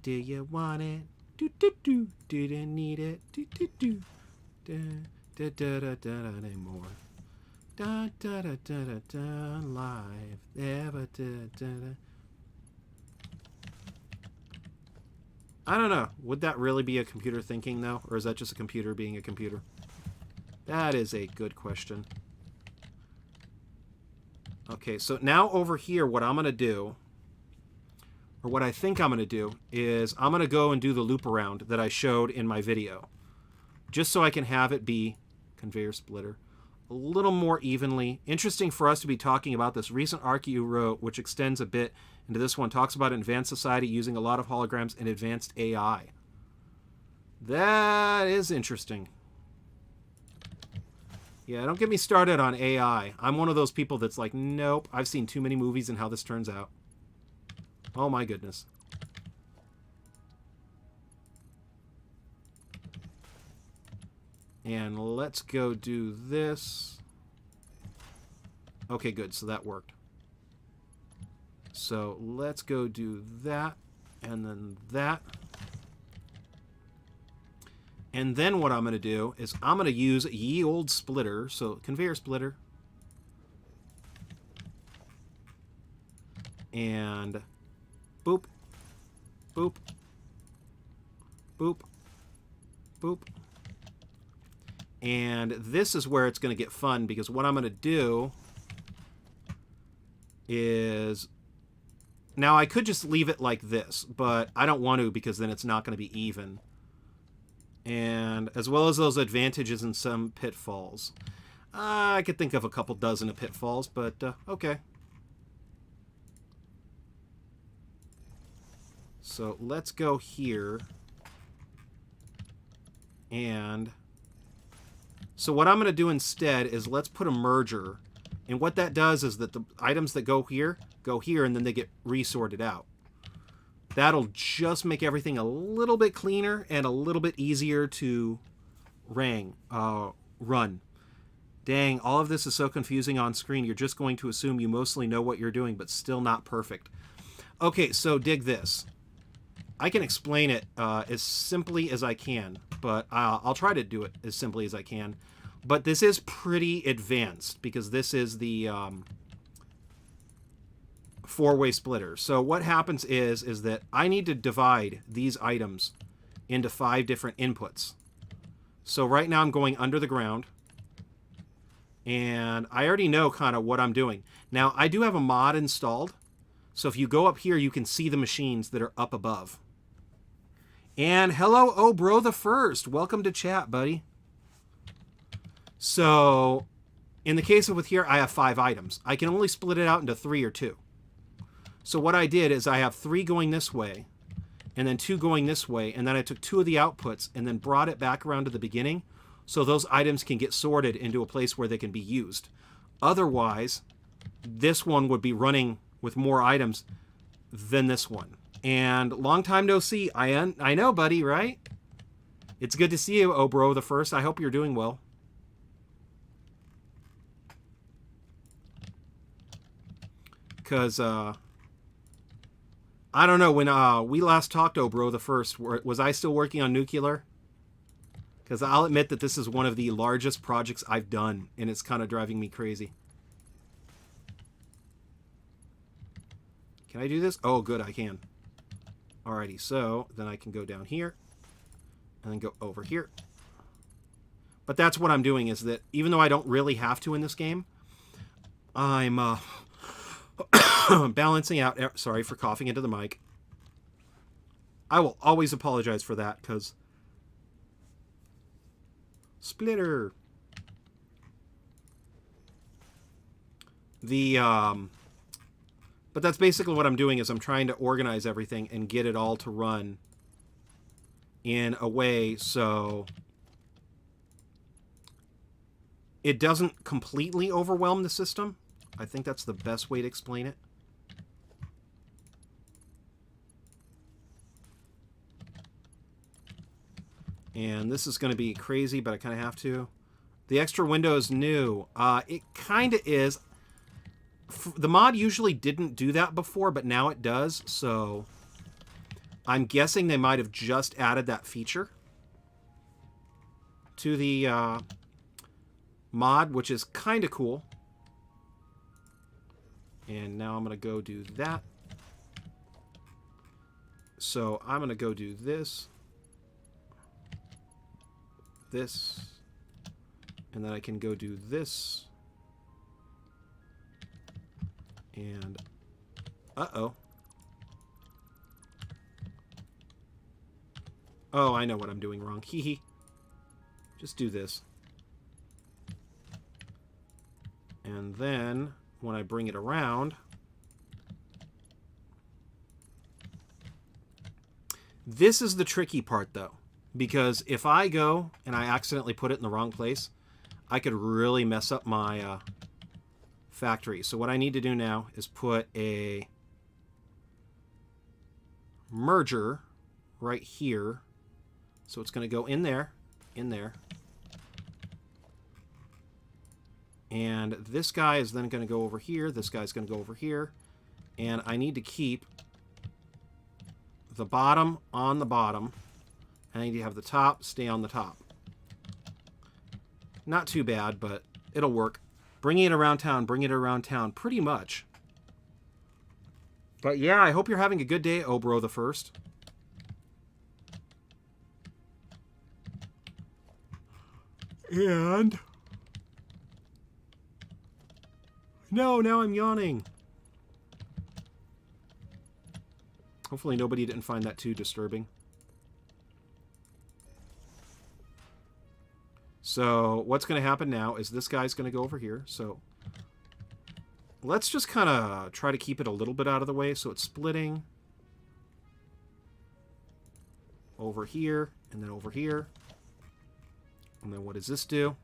Do you want it? Do do do. Didn't need it. Do do do. Da da da da da anymore. Da da da da da da. Live. Ever da da da. I don't know. Would that really be a computer thinking, though? Or is that just a computer being a computer? That is a good question. Okay, so now over here, what I'm going to do, or what I think I'm going to do, is I'm going to go and do the loop around that I showed in my video. Just so I can have it be conveyor splitter a little more evenly. Interesting for us to be talking about this recent arc you wrote, which extends a bit into this one, talks about an advanced society using a lot of holograms and advanced AI. That is interesting. Yeah, don't get me started on AI. I'm one of those people that's like, nope, I've seen too many movies and how this turns out. Oh my goodness. And let's go do this. Okay, good. So that worked. So let's go do that. And then that. And then what I'm going to do is I'm going to use ye old splitter. So conveyor splitter. And boop, boop, boop, boop. And this is where it's going to get fun, because what I'm going to do is... Now, I could just leave it like this, but I don't want to, because then it's not going to be even. And as well as those advantages and some pitfalls. I could think of a couple dozen of pitfalls, but okay. So let's go here. And so what I'm going to do instead is let's put a merger. And what that does is that the items that go here, and then they get resorted out. That'll just make everything a little bit cleaner and a little bit easier to run. Dang, all of this is so confusing on screen. You're just going to assume you mostly know what you're doing, but still not perfect. Okay, so dig this. I can explain it as simply as I can, but I'll try to do it as simply as I can. But this is pretty advanced, because this is the four-way splitter. So what happens is that I need to divide these items into 5 different inputs. So right now I'm going under the ground, and I already know kind of what I'm doing. Now, I do have a mod installed, so if you go up here, you can see the machines that are up above. And hello, oh bro the first. Welcome to chat, buddy. So, in the case of with here, I have 5 items. I can only split it out into 3 or 2. So what I did is I have 3 going this way, and then 2 going this way, and then I took 2 of the outputs and then brought it back around to the beginning, so those items can get sorted into a place where they can be used. Otherwise, this one would be running with more items than this one. And long time no see. I know, buddy, right? It's good to see you, oh bro the first. I hope you're doing well. Because, I don't know, when we last talked, oh bro the first, was I still working on nuclear? Because I'll admit that this is one of the largest projects I've done, and it's kind of driving me crazy. Can I do this? Oh, good, I can. Alrighty, so then I can go down here, and then go over here. But that's what I'm doing, is that even though I don't really have to in this game, I'm balancing out... Sorry for coughing into the mic. I will always apologize for that, because... Splitter! But that's basically what I'm doing, is I'm trying to organize everything and get it all to run in a way so it doesn't completely overwhelm the system. I think that's the best way to explain it. And this is going to be crazy, but I kind of have to. The extra window is new. It kind of is. The mod usually didn't do that before, but now it does. So I'm guessing they might have just added that feature to the mod, which is kind of cool. And now I'm going to go do that. So I'm going to go do this. This. And then I can go do this. And... Uh-oh. Oh, I know what I'm doing wrong. Hee hee. Just do this. And then... when I bring it around, this is the tricky part, though, because if I go and I accidentally put it in the wrong place, I could really mess up my factory. So what I need to do now is put a merger right here. So it's going to go in there, and this guy is then going to go over here. This guy's going to go over here. And I need to keep the bottom on the bottom. And I need to have the top stay on the top. Not too bad, but it'll work. Bringing it around town, bring it around town, pretty much. But yeah, I hope you're having a good day, Obro the First. And... No, now I'm yawning. Hopefully nobody didn't find that too disturbing. So what's going to happen now is this guy's going to go over here. So let's just kind of try to keep it a little bit out of the way. So it's splitting over here and then over here. And then what does this do?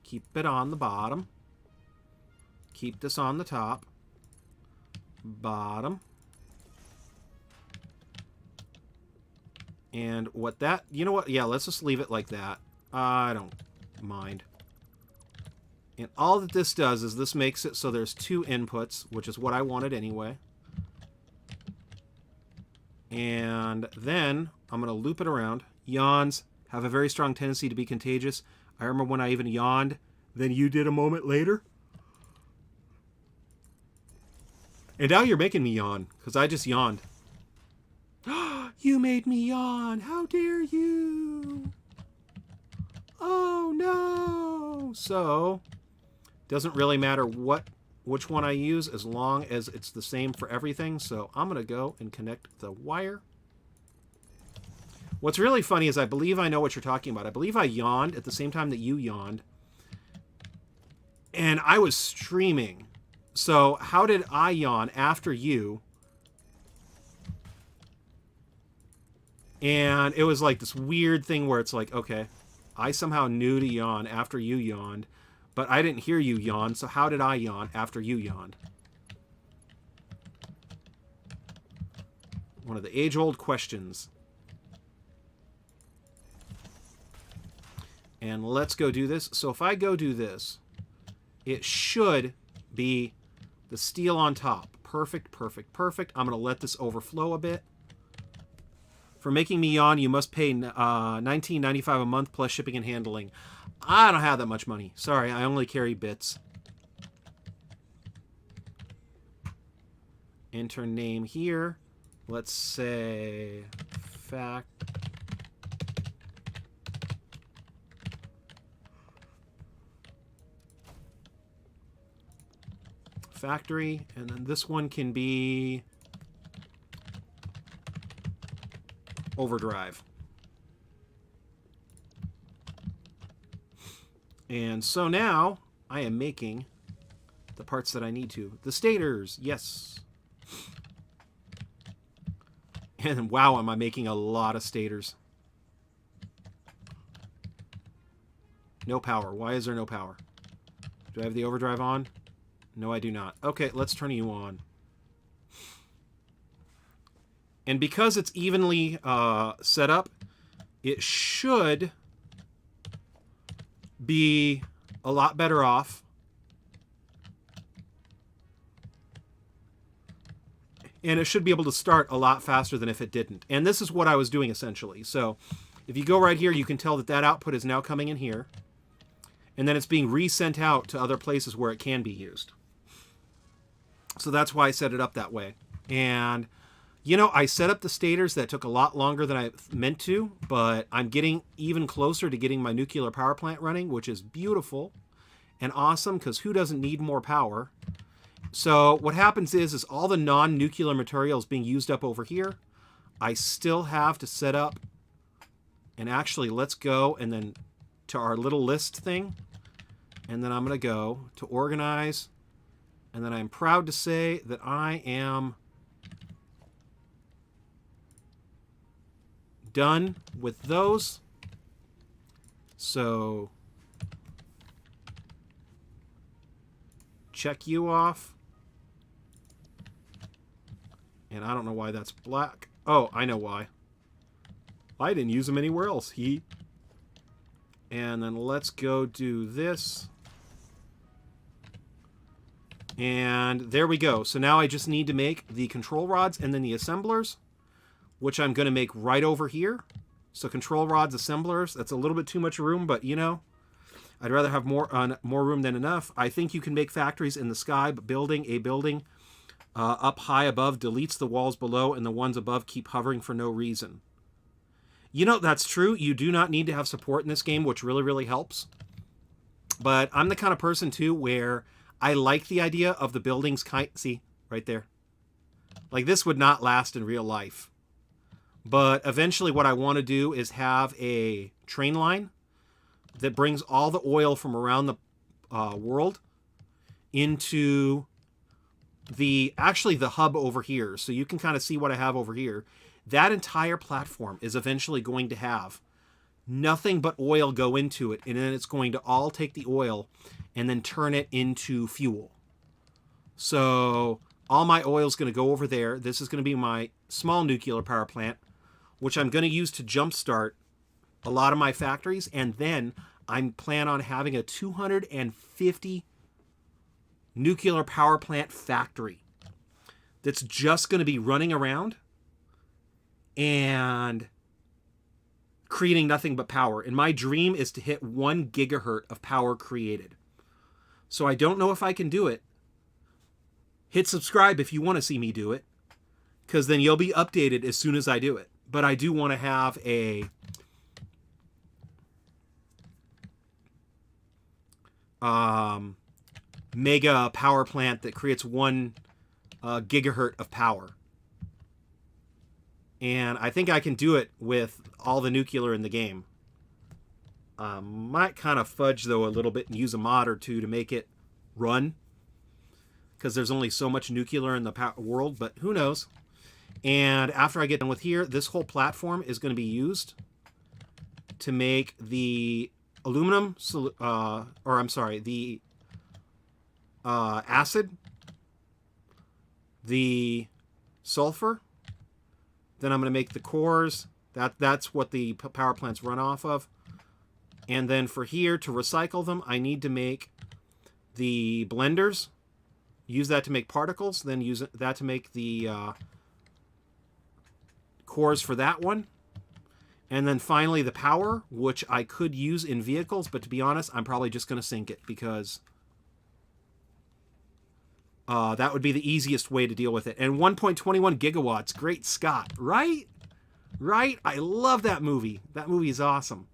Keep it on the bottom. Keep this on the top. Bottom. And what that... You know what? Yeah, let's just leave it like that. I don't mind. And all that this does is this makes it so there's two inputs, which is what I wanted anyway. And then I'm going to loop it around. Yawns have a very strong tendency to be contagious. I remember when I even yawned, then you did a moment later. And now you're making me yawn, because I just yawned. You made me yawn! How dare you! Oh no! So, doesn't really matter which one I use as long as it's the same for everything. So I'm going to go and connect the wire. What's really funny is I believe I know what you're talking about. I believe I yawned at the same time that you yawned. And I was streaming. So how did I yawn after you? And it was like this weird thing where it's like, okay, I somehow knew to yawn after you yawned, but I didn't hear you yawn, so how did I yawn after you yawned? One of the age-old questions. And let's go do this. So if I go do this, it should be the steel on top. Perfect, perfect, perfect. I'm going to let this overflow a bit. For making me yawn, you must pay $19.95 a month plus shipping and handling. I don't have that much money. Sorry, I only carry bits. Enter name here. Let's say factory, and then this one can be overdrive. And so now I am making the parts that I need to. The stators, yes. And wow, am I making a lot of stators. No power. Why is there no power? Do I have the overdrive on? No, I do not. Okay, let's turn you on. And because it's evenly set up, it should be a lot better off. And it should be able to start a lot faster than if it didn't. And this is what I was doing essentially. So if you go right here, you can tell that that output is now coming in here. And then it's being resent out to other places where it can be used. So that's why I set it up that way. And, you know, I set up the stators that took a lot longer than I meant to, but I'm getting even closer to getting my nuclear power plant running, which is beautiful and awesome because who doesn't need more power? So what happens is all the non-nuclear material is being used up over here. I still have to set up, and actually let's go and then to our little list thing. And then I'm going to go to organize. And then I'm proud to say that I am done with those. So check you off. And I don't know why that's black. Oh, I know why. I didn't use them anywhere else. And then let's go do this. And there we go. So now I just need to make the control rods and then the assemblers, which I'm going to make right over here. So control rods, assemblers, that's a little bit too much room, but you know, I'd rather have more room than enough. I think you can make factories in the sky, but building a building up high above deletes the walls below, and the ones above keep hovering for no reason. You know, that's true. You do not need to have support in this game, which really, really helps. But I'm the kind of person, too, where I like the idea of the buildings see, right there. Like, this would not last in real life. But eventually what I want to do is have a train line that brings all the oil from around the world into actually the hub over here. So you can kind of see what I have over here. That entire platform is eventually going to have nothing but oil go into it, and then it's going to all take the oil and then turn it into fuel. So all my oil is going to go over there. This is going to be my small nuclear power plant, which I'm going to use to jumpstart a lot of my factories, and then I plan on having a 250 nuclear power plant factory that's just going to be running around and creating nothing but power. And my dream is to hit 1 gigahertz of power created. So I don't know if I can do it. Hit subscribe if you want to see me do it, because then you'll be updated as soon as I do it. But I do want to have a mega power plant that creates 1 gigahertz of power. And I think I can do it with all the nuclear in the game. Might kind of fudge, though, a little bit and use a mod or two to make it run, because there's only so much nuclear in the world, but who knows. And after I get done with here, this whole platform is going to be used to make the aluminum, the acid, the sulfur. Then I'm going to make the cores. That's what the power plants run off of. And then for here, to recycle them, I need to make the blenders. Use that to make particles. Then use that to make the cores for that one. And then finally the power, which I could use in vehicles. But to be honest, I'm probably just going to sink it, because that would be the easiest way to deal with it. And 1.21 gigawatts. Great Scott. Right? Right? I love that movie. That movie is awesome.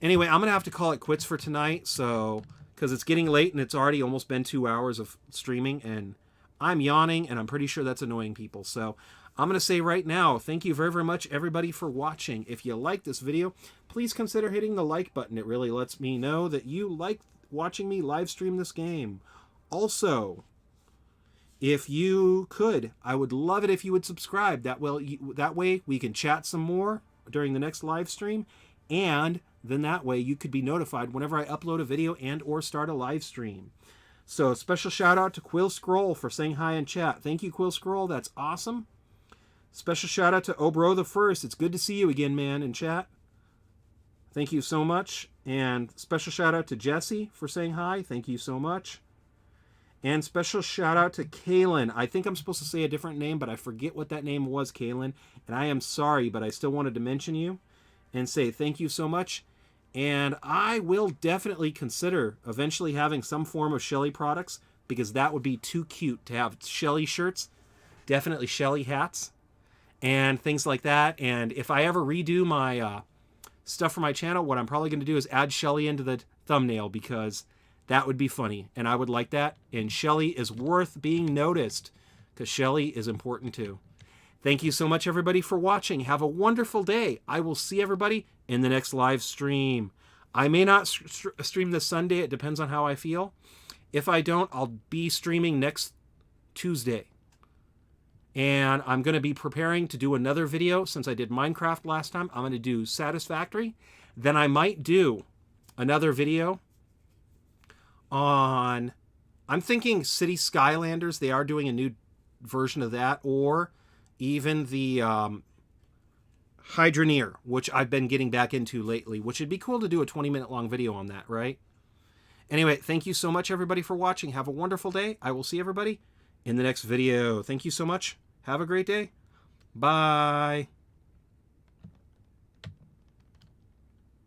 Anyway, I'm going to have to call it quits for tonight, so because it's getting late and it's already almost been 2 hours of streaming, and I'm yawning, and I'm pretty sure that's annoying people. So I'm going to say right now, thank you very, very much, everybody, for watching. If you like this video, please consider hitting the like button. It really lets me know that you like watching me live stream this game. Also, if you could, I would love it if you would subscribe. That way we can chat some more during the next live stream, and then that way you could be notified whenever I upload a video and or start a live stream. So special shout out to Quill Scroll for saying hi in chat. Thank you, Quill Scroll. That's awesome. Special shout out to Obro the First. It's good to see you again, man, in chat. Thank you so much. And special shout out to Jesse for saying hi. Thank you so much. And special shout out to Kaylin. I think I'm supposed to say a different name, but I forget what that name was, Kaylin. And I am sorry, but I still wanted to mention you and say thank you so much. And I will definitely consider eventually having some form of Shelly products, because that would be too cute to have Shelly shirts, definitely Shelly hats, and things like that. And if I ever redo my stuff for my channel, what I'm probably going to do is add Shelly into the thumbnail, because that would be funny, and I would like that. And Shelly is worth being noticed, because Shelly is important too. Thank you so much, everybody, for watching. Have a wonderful day. I will see everybody in the next live stream. I may not stream this Sunday. It depends on how I feel. If I don't, I'll be streaming next Tuesday. And I'm going to be preparing to do another video. Since I did Minecraft last time, I'm going to do Satisfactory. Then I might do another video on, I'm thinking City Skylanders. They are doing a new version of that, or even the Hydroneer, which I've been getting back into lately, which would be cool to do a 20-minute long video on that, right? Anyway, thank you so much, everybody, for watching. Have a wonderful day. I will see everybody in the next video. Thank you so much. Have a great day. Bye.